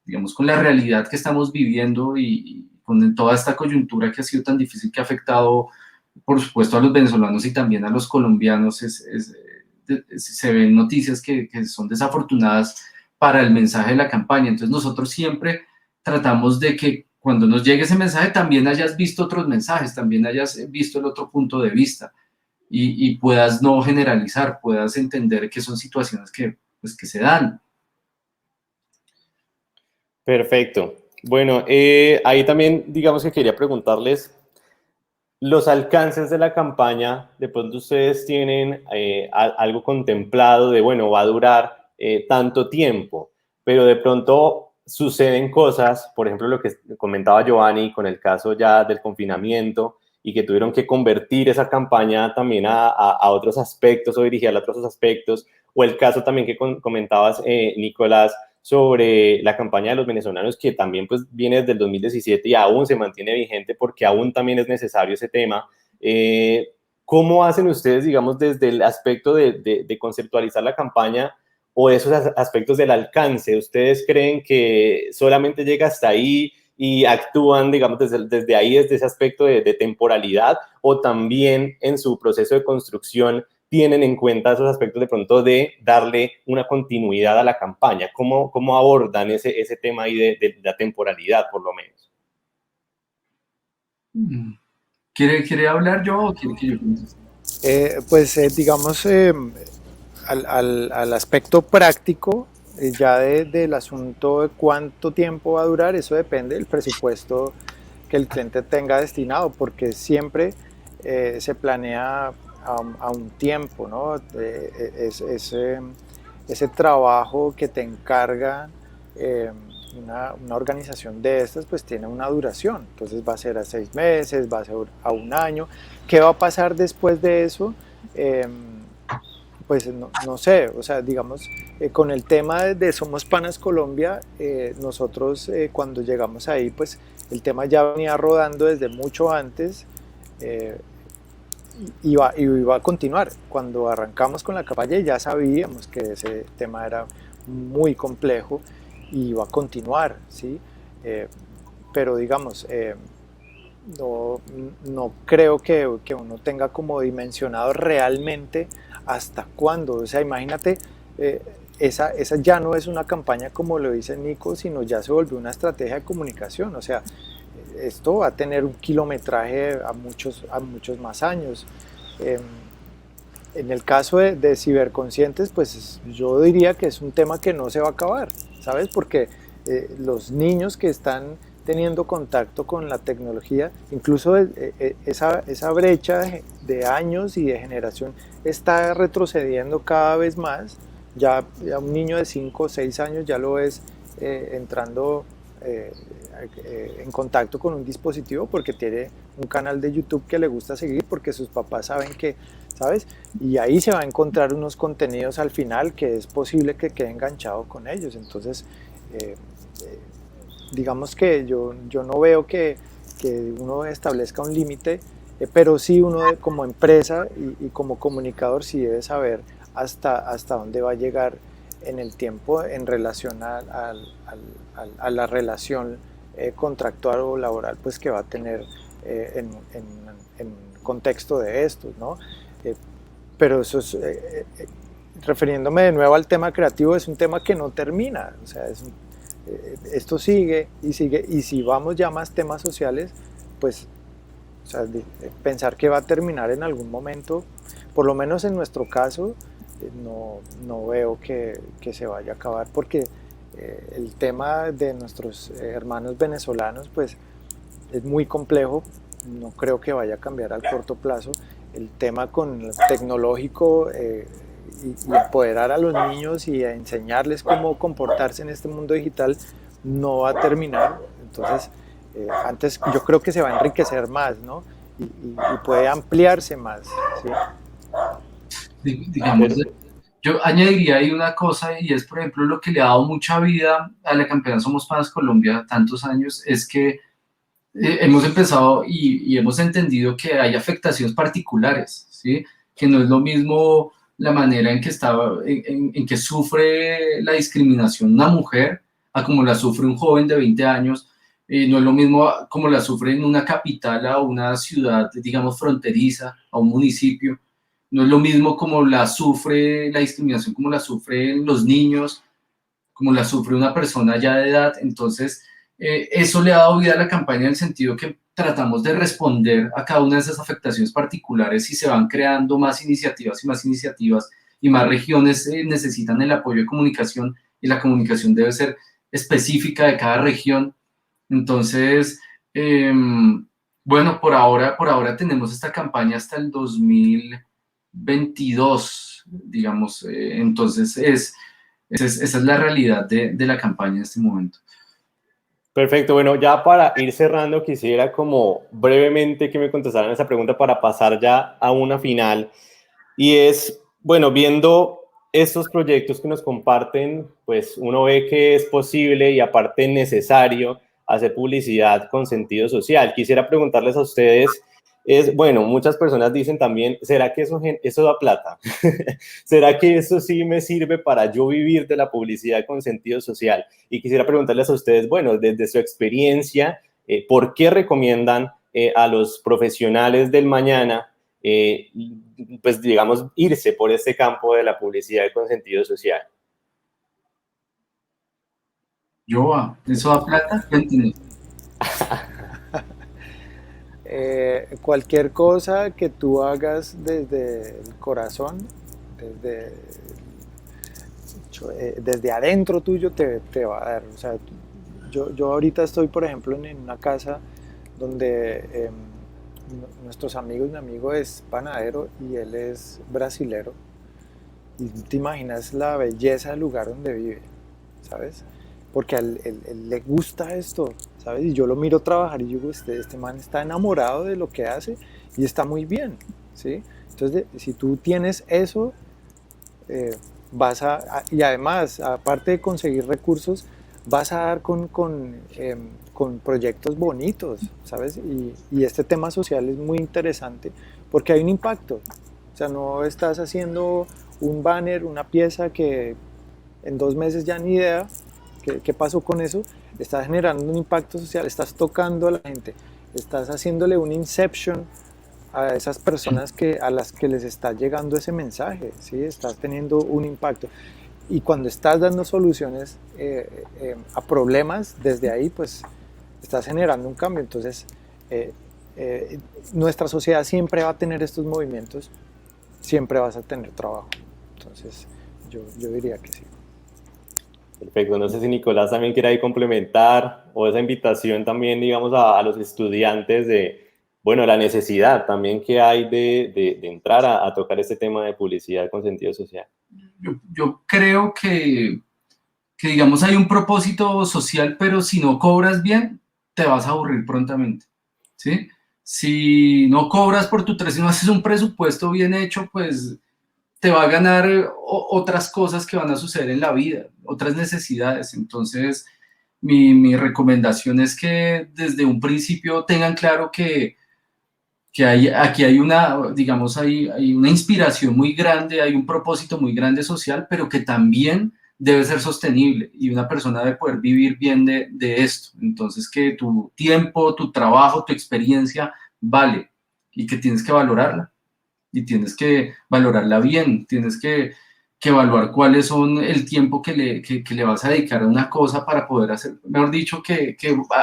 [SPEAKER 3] digamos, con la realidad que estamos viviendo y con toda esta coyuntura que ha sido tan difícil que ha afectado, por supuesto, a los venezolanos y también a los colombianos, se ven noticias que son desafortunadas para el mensaje de la campaña. Entonces nosotros siempre tratamos de que cuando nos llegue ese mensaje también hayas visto otros mensajes, también hayas visto el otro punto de vista y puedas no generalizar, puedas entender que son situaciones que se dan.
[SPEAKER 2] Perfecto. Bueno, ahí también digamos que quería preguntarles los alcances de la campaña. De pronto ustedes tienen algo contemplado de, bueno, va a durar tanto tiempo, pero de pronto suceden cosas, por ejemplo, lo que comentaba Giovanni con el caso ya del confinamiento y que tuvieron que convertir esa campaña también a otros aspectos o dirigirla a otros aspectos, o el caso también que comentabas, Nicolás, sobre la campaña de los venezolanos que también pues viene desde el 2017 y aún se mantiene vigente porque aún también es necesario ese tema. ¿Cómo hacen ustedes, digamos, desde el aspecto de conceptualizar la campaña o esos aspectos del alcance? ¿Ustedes creen que solamente llega hasta ahí y actúan, digamos, desde ahí, desde ese aspecto de temporalidad, o también en su proceso de construcción tienen en cuenta esos aspectos de pronto de darle una continuidad a la campaña? ¿Cómo abordan ese tema ahí de la temporalidad, por lo menos?
[SPEAKER 3] ¿Quiere hablar yo o quiere que yo conteste?
[SPEAKER 4] Digamos, al aspecto práctico, ya del asunto de cuánto tiempo va a durar, eso depende del presupuesto que el cliente tenga destinado, porque siempre se planea a un tiempo, ¿no? Ese trabajo que te encarga una organización de estas, pues tiene una duración. Entonces va a ser a 6 meses, va a ser a 1 año. ¿Qué va a pasar después de eso? pues no sé, o sea, digamos, con el tema de Somos Panas Colombia, nosotros cuando llegamos ahí, pues el tema ya venía rodando desde mucho antes, eh, y iba a continuar. Cuando arrancamos con la campaña ya sabíamos que ese tema era muy complejo y iba a continuar, ¿sí? Eh, pero digamos, no, no creo que uno tenga como dimensionado realmente hasta cuándo. O sea, imagínate, esa ya no es una campaña como lo dice Nico, sino ya se volvió una estrategia de comunicación. O sea, esto va a tener un kilometraje a muchos más años. Eh, en el caso de ciberconscientes, pues yo diría que es un tema que no se va a acabar, ¿sabes? Porque los niños que están teniendo contacto con la tecnología, incluso esa brecha de años y de generación está retrocediendo cada vez más. Ya un niño de 5 o 6 años ya lo ves entrando en contacto con un dispositivo porque tiene un canal de YouTube que le gusta seguir porque sus papás saben que, ¿sabes? Y ahí se va a encontrar unos contenidos al final que es posible que quede enganchado con ellos. Entonces, eh, eh, digamos que yo no veo que uno establezca un límite, pero sí uno como empresa y como comunicador sí debe saber hasta dónde va a llegar en el tiempo en relación a la relación contractual o laboral pues que va a tener en contexto de estos, ¿no? Eh, pero eso es, refiriéndome de nuevo al tema creativo, es un tema que no termina, o sea, esto sigue y sigue, y si vamos ya más temas sociales, pues o sea, pensar que va a terminar en algún momento, por lo menos en nuestro caso, no veo que se vaya a acabar, porque el tema de nuestros hermanos venezolanos, pues es muy complejo, no creo que vaya a cambiar al corto plazo. El tema con el tecnológico y empoderar a los niños y a enseñarles cómo comportarse en este mundo digital no va a terminar. Entonces, antes yo creo que se va a enriquecer más, ¿no? Y puede ampliarse más, ¿sí?
[SPEAKER 3] Digamos, yo añadiría ahí una cosa y es, por ejemplo, lo que le ha dado mucha vida a la campaña Somos Panas Colombia tantos años es que hemos empezado y hemos entendido que hay afectaciones particulares, ¿sí? Que no es lo mismo la manera en que en que sufre la discriminación una mujer a como la sufre un joven de 20 años, no es lo mismo como la sufre en una capital a una ciudad, digamos, fronteriza, a un municipio, no es lo mismo como la sufre la discriminación, como la sufren los niños, como la sufre una persona ya de edad. Entonces, eso le ha dado vida a la campaña en el sentido que tratamos de responder a cada una de esas afectaciones particulares y se van creando más iniciativas y más regiones necesitan el apoyo de comunicación y la comunicación debe ser específica de cada región. Entonces, bueno, por ahora tenemos esta campaña hasta el 2022, digamos, entonces esa es la realidad de la campaña en este momento.
[SPEAKER 2] Perfecto, bueno, ya para ir cerrando quisiera como brevemente que me contestaran esa pregunta para pasar ya a una final y es, bueno, viendo estos proyectos que nos comparten, pues uno ve que es posible y aparte necesario hacer publicidad con sentido social. Quisiera preguntarles a ustedes, bueno, muchas personas dicen también, ¿será que eso da plata? ¿Será que eso sí me sirve para yo vivir de la publicidad con sentido social? Y quisiera preguntarles a ustedes, bueno, desde su experiencia, ¿por qué recomiendan a los profesionales del mañana, pues digamos, irse por este campo de la publicidad con sentido social?
[SPEAKER 3] Joa, ¿eso da plata? Cuéntenme.
[SPEAKER 4] Cualquier cosa que tú hagas desde el corazón, desde adentro tuyo te va a dar. O sea, yo ahorita estoy, por ejemplo, en una casa donde nuestros amigos, mi amigo es panadero y él es brasilero. Y te imaginas la belleza del lugar donde vive, ¿sabes? Porque a él le gusta esto, ¿sabes? Y yo lo miro trabajar y yo digo, este man está enamorado de lo que hace y está muy bien, ¿sí? Entonces, si tú tienes eso, y además, aparte de conseguir recursos, vas a dar con proyectos bonitos, ¿sabes? Y este tema social es muy interesante porque hay un impacto. O sea, no estás haciendo un banner, una pieza que en 2 meses ya ni idea qué pasó con eso. Estás generando un impacto social, estás tocando a la gente, estás haciéndole un inception a esas personas a las que les está llegando ese mensaje, ¿sí? Estás teniendo un impacto. Y cuando estás dando soluciones a problemas, desde ahí pues estás generando un cambio. Entonces, eh, nuestra sociedad siempre va a tener estos movimientos, siempre vas a tener trabajo. Entonces, yo diría que sí.
[SPEAKER 2] Perfecto, no sé si Nicolás también quiere ahí complementar o esa invitación también, digamos, a los estudiantes de, bueno, la necesidad también que hay de entrar a tocar este tema de publicidad con sentido social.
[SPEAKER 3] Yo creo que, digamos, hay un propósito social, pero si no cobras bien, te vas a aburrir prontamente, ¿sí? Si no cobras por tu trabajo, si no haces un presupuesto bien hecho, pues te va a ganar otras cosas que van a suceder en la vida, otras necesidades. Entonces, mi recomendación es que desde un principio tengan claro que aquí hay una, digamos, hay una inspiración muy grande, hay un propósito muy grande social, pero que también debe ser sostenible y una persona debe poder vivir bien de esto. Entonces, que tu tiempo, tu trabajo, tu experiencia vale y que tienes que valorarla y tienes que valorarla bien, tienes que evaluar cuáles son el tiempo que le vas a dedicar a una cosa para poder hacer, mejor dicho, que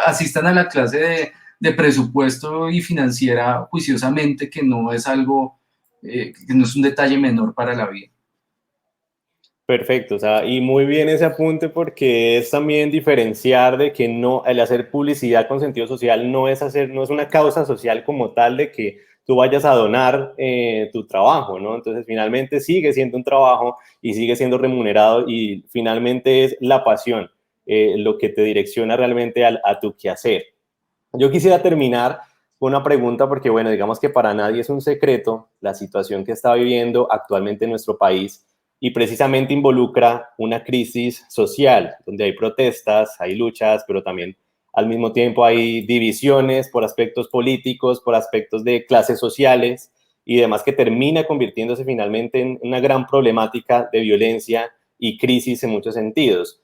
[SPEAKER 3] asistan a la clase de presupuesto y financiera juiciosamente, que no es algo, que no es un detalle menor para la vida.
[SPEAKER 2] Perfecto, o sea, y muy bien ese apunte porque es también diferenciar de que no, el hacer publicidad con sentido social no es no es una causa social como tal de que tú vayas a donar tu trabajo, ¿no? Entonces finalmente sigue siendo un trabajo y sigue siendo remunerado y finalmente es la pasión lo que te direcciona realmente a tu quehacer. Yo quisiera terminar con una pregunta porque, bueno, digamos que para nadie es un secreto la situación que está viviendo actualmente en nuestro país y precisamente involucra una crisis social, donde hay protestas, hay luchas, pero también al mismo tiempo hay divisiones por aspectos políticos, por aspectos de clases sociales y demás que termina convirtiéndose finalmente en una gran problemática de violencia y crisis en muchos sentidos.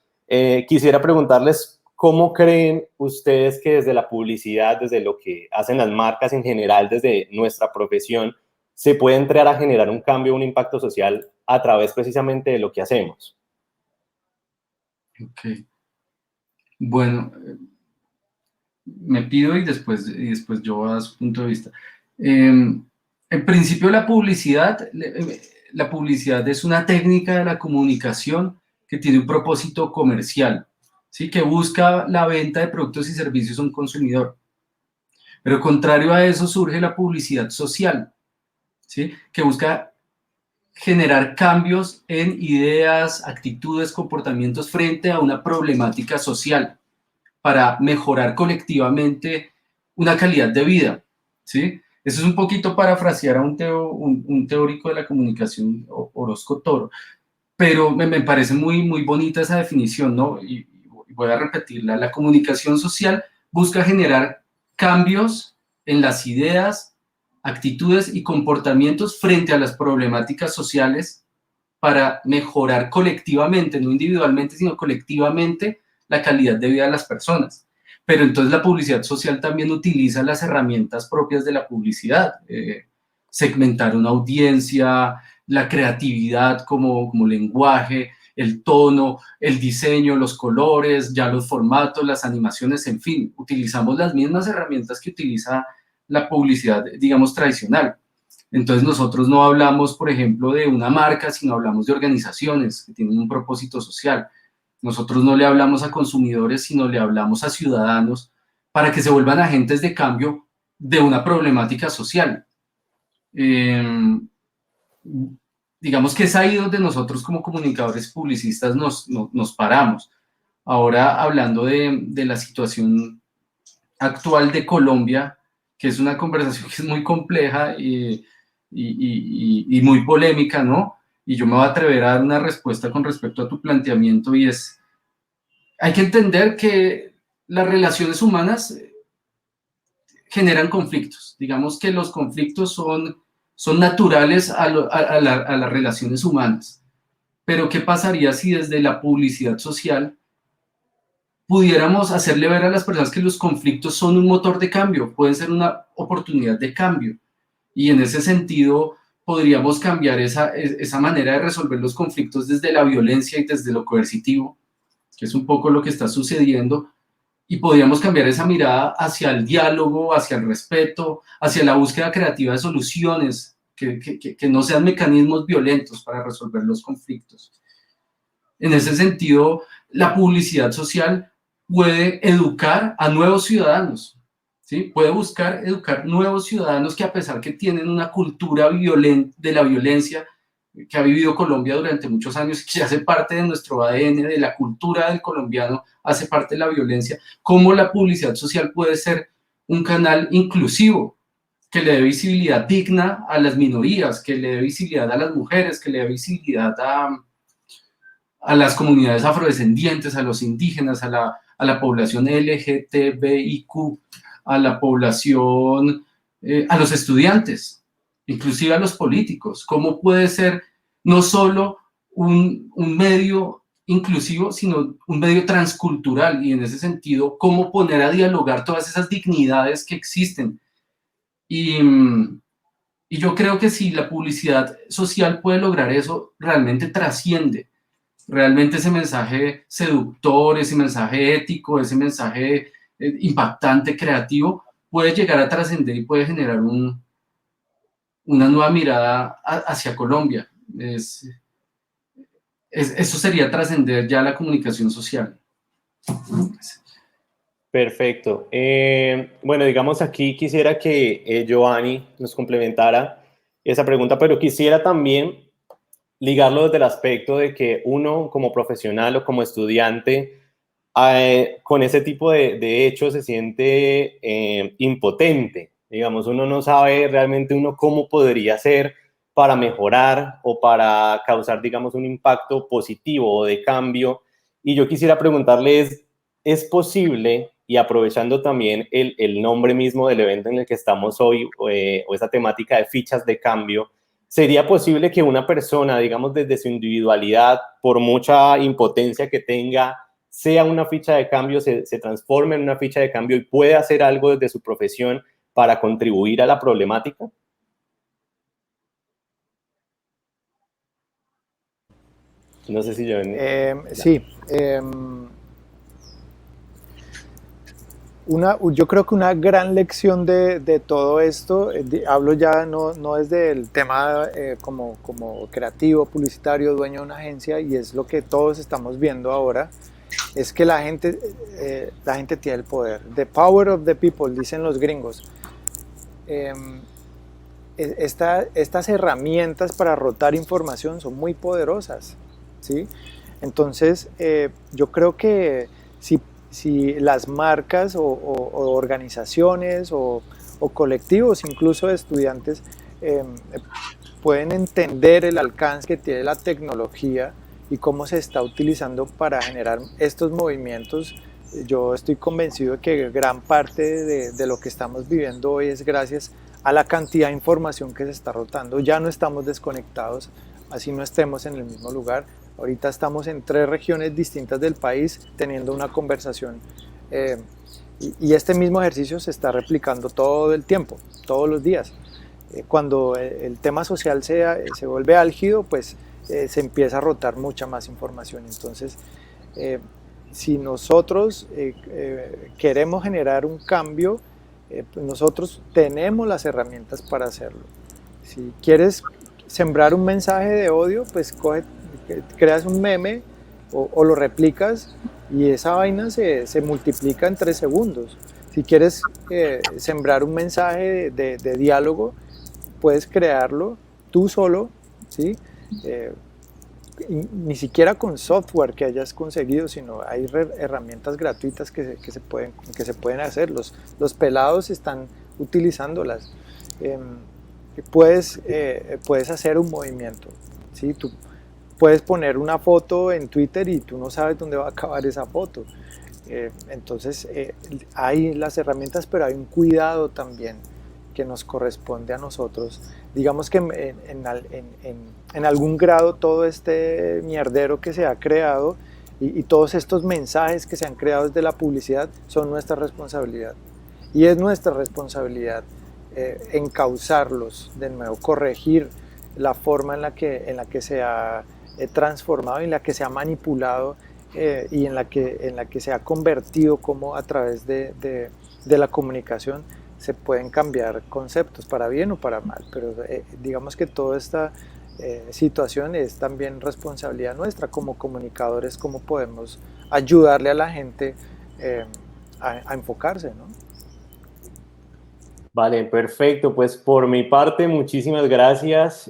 [SPEAKER 2] Quisiera preguntarles cómo creen ustedes que desde la publicidad, desde lo que hacen las marcas en general, desde nuestra profesión, se puede entrar a generar un cambio, un impacto social a través precisamente de lo que hacemos.
[SPEAKER 3] Ok. Bueno, me pido y después yo a su punto de vista. En principio la publicidad es una técnica de la comunicación que tiene un propósito comercial, ¿sí? Que busca la venta de productos y servicios a un consumidor. Pero contrario a eso surge la publicidad social, ¿sí? Que busca generar cambios en ideas, actitudes, comportamientos frente a una problemática social para mejorar colectivamente una calidad de vida, ¿sí? Eso es un poquito parafrasear a un teórico de la comunicación, Orozco Toro, pero me parece muy bonita esa definición, ¿no? Y voy a repetirla. La comunicación social busca generar cambios en las ideas, actitudes y comportamientos frente a las problemáticas sociales para mejorar colectivamente, no individualmente, sino colectivamente, la calidad de vida de las personas. Pero entonces la publicidad social también utiliza las herramientas propias de la publicidad, segmentar una audiencia, la creatividad como lenguaje, el tono, el diseño, los colores, ya los formatos, las animaciones, en fin, utilizamos las mismas herramientas que utiliza la publicidad, digamos, tradicional. Entonces nosotros no hablamos, por ejemplo, de una marca, sino hablamos de organizaciones que tienen un propósito social. Nosotros no le hablamos a consumidores, sino le hablamos a ciudadanos para que se vuelvan agentes de cambio de una problemática social. Digamos que es ahí donde nosotros como comunicadores publicistas nos paramos. Ahora, hablando de la situación actual de Colombia, que es una conversación que es muy compleja y muy polémica, ¿no? y yo me voy a atrever a dar una respuesta con respecto a tu planteamiento, y es, hay que entender que las relaciones humanas generan conflictos. Digamos que los conflictos son naturales a las relaciones humanas. Pero ¿qué pasaría si desde la publicidad social pudiéramos hacerle ver a las personas que los conflictos son un motor de cambio, pueden ser una oportunidad de cambio? Y en ese sentido podríamos cambiar esa manera de resolver los conflictos desde la violencia y desde lo coercitivo, que es un poco lo que está sucediendo, y podríamos cambiar esa mirada hacia el diálogo, hacia el respeto, hacia la búsqueda creativa de soluciones, que no sean mecanismos violentos para resolver los conflictos. En ese sentido, la publicidad social puede educar a nuevos ciudadanos, ¿sí? Puede buscar educar nuevos ciudadanos que, a pesar que tienen una cultura de la violencia que ha vivido Colombia durante muchos años, que hace parte de nuestro ADN, de la cultura del colombiano, hace parte de la violencia, cómo la publicidad social puede ser un canal inclusivo, que le dé visibilidad digna a las minorías, que le dé visibilidad a las mujeres, que le dé visibilidad a las comunidades afrodescendientes, a los indígenas, a la población LGTBIQ, a la población, a los estudiantes, inclusive a los políticos. ¿Cómo puede ser no solo un medio inclusivo, sino un medio transcultural? Y en ese sentido, ¿cómo poner a dialogar todas esas dignidades que existen? Y yo creo que si la publicidad social puede lograr eso, realmente trasciende. Realmente ese mensaje seductor, ese mensaje ético, ese mensaje impactante, creativo, puede llegar a trascender y puede generar una nueva mirada hacia Colombia. Eso sería trascender ya la comunicación social.
[SPEAKER 2] Perfecto. Bueno, digamos, aquí quisiera que Giovanni nos complementara esa pregunta, pero quisiera también ligarlo desde el aspecto de que uno como profesional o como estudiante con ese tipo de hechos se siente impotente. Digamos, uno no sabe realmente uno cómo podría hacer para mejorar o para causar, digamos, un impacto positivo o de cambio. Y yo quisiera preguntarles, ¿es posible, y aprovechando también el nombre mismo del evento en el que estamos hoy, o esa temática de fichas de cambio, sería posible que una persona, digamos, desde su individualidad, por mucha impotencia que tenga, sea una ficha de cambio, se transforme en una ficha de cambio y pueda hacer algo desde su profesión para contribuir a la problemática? No sé si yo...
[SPEAKER 4] Sí. Yo creo que una gran lección de todo esto, hablo ya no desde el tema como creativo, publicitario, dueño de una agencia, y es lo que todos estamos viendo ahora, es que la gente tiene el poder. The power of the people, dicen los gringos. Estas herramientas para rotar información son muy poderosas, ¿sí? Entonces, yo creo que si las marcas o organizaciones o colectivos, incluso de estudiantes, pueden entender el alcance que tiene la tecnología y cómo se está utilizando para generar estos movimientos, yo estoy convencido de que gran parte de lo que estamos viviendo hoy es gracias a la cantidad de información que se está rotando. Ya no estamos desconectados, así no estemos en el mismo lugar. Ahorita estamos en 3 regiones distintas del país teniendo una conversación y este mismo ejercicio se está replicando todo el tiempo, todos los días. Cuando el tema social se vuelve álgido, pues se empieza a rotar mucha más información. Entonces, si nosotros queremos generar un cambio, pues nosotros tenemos las herramientas para hacerlo. Si quieres sembrar un mensaje de odio, pues creas un meme o lo replicas y esa vaina se multiplica en 3 segundos. Si quieres sembrar un mensaje de diálogo, puedes crearlo tú solo, ¿sí? Ni siquiera con software que hayas conseguido, sino hay herramientas gratuitas que se pueden hacer. Los pelados están utilizándolas. Puedes hacer un movimiento. ¿sí? Tú puedes poner una foto en Twitter y tú no sabes dónde va a acabar esa foto. Entonces, hay las herramientas, pero hay un cuidado también que nos corresponde a nosotros. Digamos que en algún grado todo este mierdero que se ha creado y todos estos mensajes que se han creado desde la publicidad son nuestra responsabilidad. Y es nuestra responsabilidad encauzarlos, de nuevo, corregir la forma en la que se ha transformado, en la que se ha manipulado y en la que se ha convertido, como a través de la comunicación se pueden cambiar conceptos para bien o para mal, pero digamos que toda esta situación es también responsabilidad nuestra como comunicadores, cómo podemos ayudarle a la gente a enfocarse, ¿no?
[SPEAKER 2] Vale, perfecto. Pues por mi parte, muchísimas gracias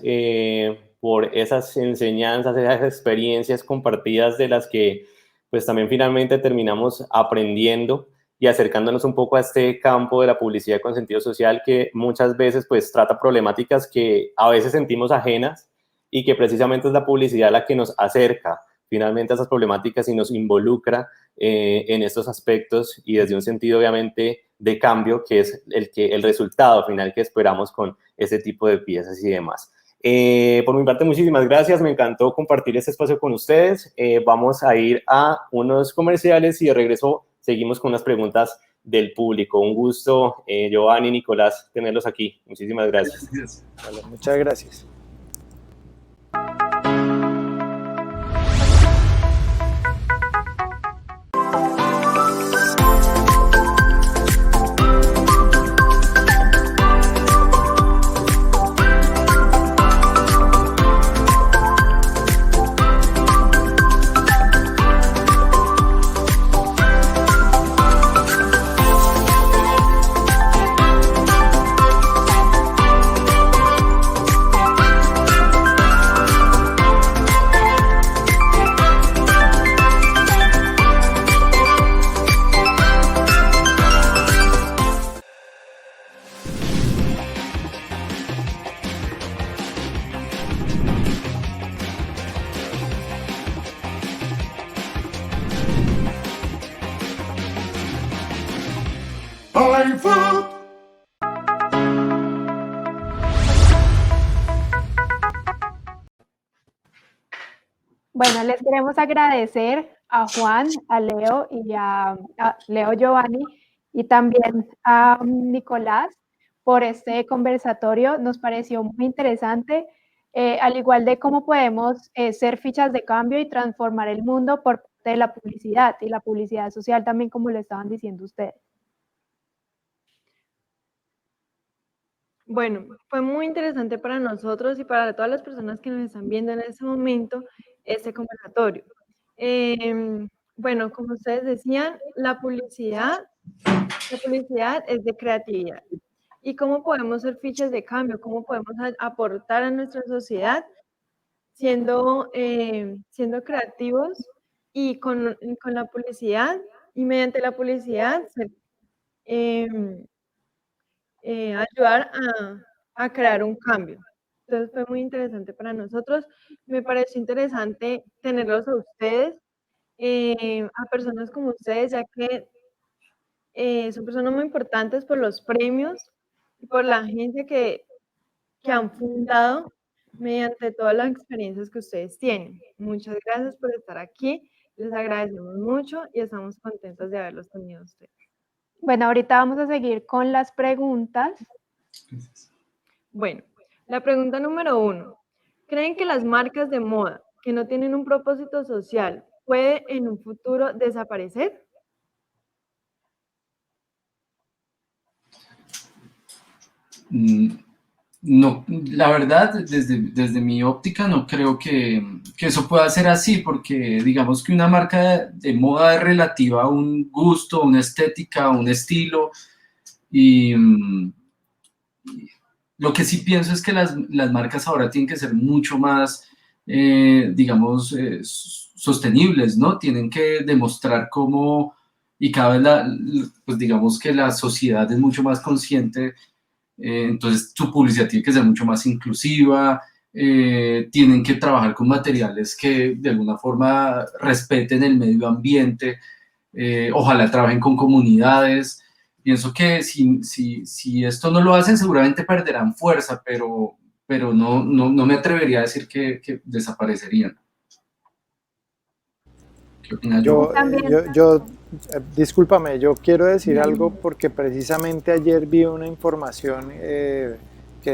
[SPEAKER 2] por esas enseñanzas, esas experiencias compartidas de las que pues también finalmente terminamos aprendiendo y acercándonos un poco a este campo de la publicidad con sentido social, que muchas veces pues trata problemáticas que a veces sentimos ajenas y que precisamente es la publicidad la que nos acerca finalmente a esas problemáticas y nos involucra en estos aspectos y desde un sentido obviamente de cambio, que es el resultado final que esperamos con ese tipo de piezas y demás. Por mi parte, muchísimas gracias, me encantó compartir este espacio con ustedes. Vamos a ir a unos comerciales y de regreso seguimos con las preguntas del público. Un gusto, Giovanni, Nicolás, tenerlos aquí. Muchísimas gracias.
[SPEAKER 4] Vale, muchas gracias.
[SPEAKER 1] Bueno, les queremos agradecer a Juan, a Leo y a Leo Giovanni y también a Nicolás por este conversatorio. Nos pareció muy interesante, al igual de cómo podemos ser fichas de cambio y transformar el mundo por parte de la publicidad y la publicidad social también, como lo estaban diciendo ustedes.
[SPEAKER 5] Bueno, fue muy interesante para nosotros y para todas las personas que nos están viendo en este momento este conversatorio. Bueno, como ustedes decían, la publicidad es de creatividad. ¿Y cómo podemos ser fichas de cambio? ¿Cómo podemos aportar a nuestra sociedad siendo creativos y con la publicidad? Y mediante la publicidad ayudar a crear un cambio. Entonces fue muy interesante para nosotros. Me pareció interesante tenerlos a ustedes, a personas como ustedes, ya que son personas muy importantes por los premios y por la agencia que han fundado mediante todas las experiencias que ustedes tienen. Muchas gracias por estar aquí. Les agradecemos mucho y estamos contentos de haberlos tenido a ustedes.
[SPEAKER 1] Bueno, ahorita vamos a seguir con las preguntas.
[SPEAKER 5] Bueno, la pregunta número 1. ¿Creen que las marcas de moda que no tienen un propósito social puede en un futuro desaparecer?
[SPEAKER 3] No, la verdad, desde mi óptica no creo que eso pueda ser así, porque digamos que una marca de moda es relativa a un gusto, una estética, un estilo, y lo que sí pienso es que las marcas ahora tienen que ser mucho más, digamos, sostenibles, ¿no? Tienen que demostrar cómo, y cada vez, pues digamos que la sociedad es mucho más consciente. Entonces tu publicidad tiene que ser mucho más inclusiva, tienen que trabajar con materiales que de alguna forma respeten el medio ambiente, ojalá trabajen con comunidades. Pienso que si esto no lo hacen, seguramente perderán fuerza, pero no me atrevería a decir que desaparecerían. ¿Qué opinas,
[SPEAKER 4] Yo,
[SPEAKER 1] También.
[SPEAKER 4] discúlpame, yo quiero decir algo porque precisamente ayer vi una información que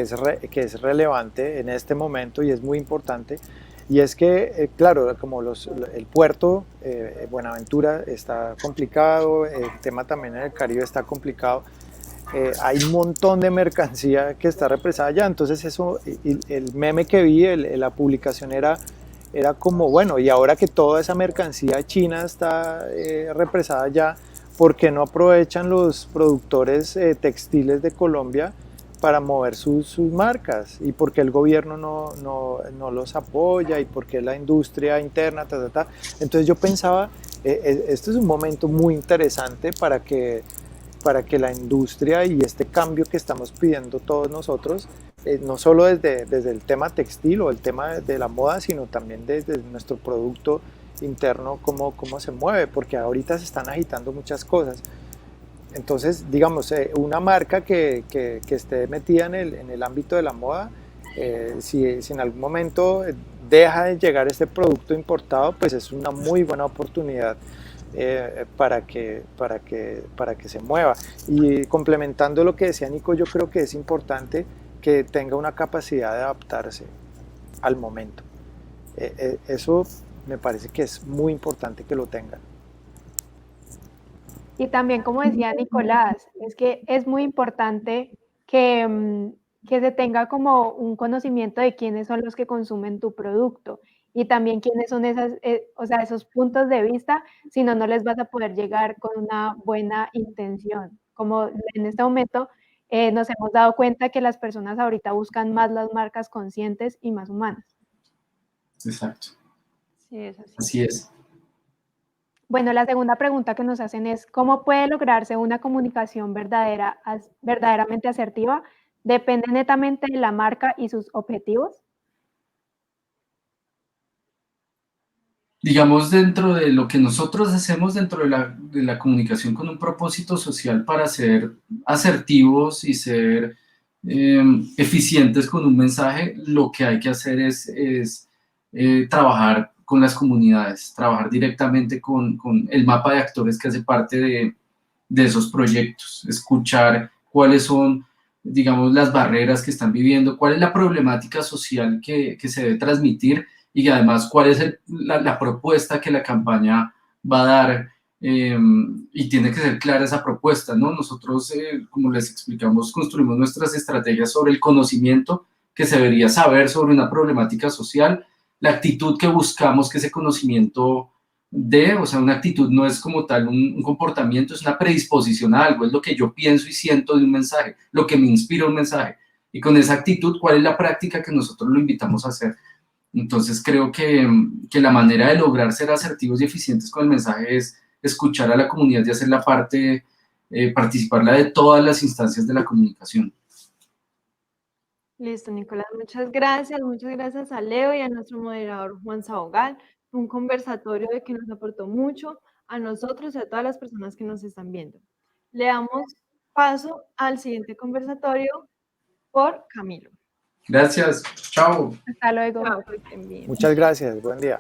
[SPEAKER 4] es relevante en este momento y es muy importante. Y es que, claro, como el puerto, Buenaventura está complicado, el tema también en el Caribe está complicado, hay un montón de mercancía que está represada allá. Entonces eso, el meme que vi, la publicación era como, bueno, y ahora que toda esa mercancía china está represada allá, ¿por qué no aprovechan los productores textiles de Colombia para mover sus marcas? ¿Y por qué el gobierno no los apoya? ¿Y por qué la industria interna? Entonces yo pensaba, este es un momento muy interesante para que la industria y este cambio que estamos pidiendo todos nosotros, no solo desde el tema textil o el tema de la moda, sino también desde nuestro producto interno, cómo se mueve, porque ahorita se están agitando muchas cosas. Entonces, digamos, una marca que esté metida en el ámbito de la moda, si en algún momento deja de llegar este producto importado, pues es una muy buena oportunidad para que se mueva. Y complementando lo que decía Nico, yo creo que es importante que tenga una capacidad de adaptarse al momento. Eso me parece que es muy importante que lo tengan.
[SPEAKER 1] Y también, como decía Nicolás, es que es muy importante que se tenga como un conocimiento de quiénes son los que consumen tu producto y también quiénes son esos puntos de vista, si no, no les vas a poder llegar con una buena intención. Como en este momento nos hemos dado cuenta que las personas ahorita buscan más las marcas conscientes y más humanas.
[SPEAKER 3] Exacto.
[SPEAKER 5] Sí, es así.
[SPEAKER 3] Así es.
[SPEAKER 1] Bueno, la segunda pregunta que nos hacen es, ¿cómo puede lograrse una comunicación verdaderamente asertiva? ¿Depende netamente de la marca y sus objetivos?
[SPEAKER 3] Digamos, dentro de lo que nosotros hacemos dentro de la comunicación con un propósito social para ser asertivos y ser eficientes con un mensaje, lo que hay que hacer es trabajar con las comunidades, trabajar directamente con el mapa de actores que hace parte de esos proyectos, escuchar cuáles son, digamos, las barreras que están viviendo, cuál es la problemática social que se debe transmitir y además cuál es la propuesta que la campaña va a dar, y tiene que ser clara esa propuesta, ¿no? Nosotros, como les explicamos, construimos nuestras estrategias sobre el conocimiento que se debería saber sobre una problemática social, la actitud que buscamos que ese conocimiento dé, o sea, una actitud no es como tal un comportamiento, es una predisposición a algo, es lo que yo pienso y siento de un mensaje, lo que me inspira un mensaje, y con esa actitud, ¿cuál es la práctica que nosotros lo invitamos a hacer? Entonces creo que la manera de lograr ser asertivos y eficientes con el mensaje es escuchar a la comunidad y hacer la parte, participarla de todas las instancias de la comunicación.
[SPEAKER 5] Listo, Nicolás, muchas gracias a Leo y a nuestro moderador Juan Sabogal, un conversatorio de que nos aportó mucho a nosotros y a todas las personas que nos están viendo. Le damos paso al siguiente conversatorio por Camilo.
[SPEAKER 3] Gracias, chao.
[SPEAKER 1] Hasta luego.
[SPEAKER 5] Chao, que estén bien.
[SPEAKER 4] Muchas gracias, buen día.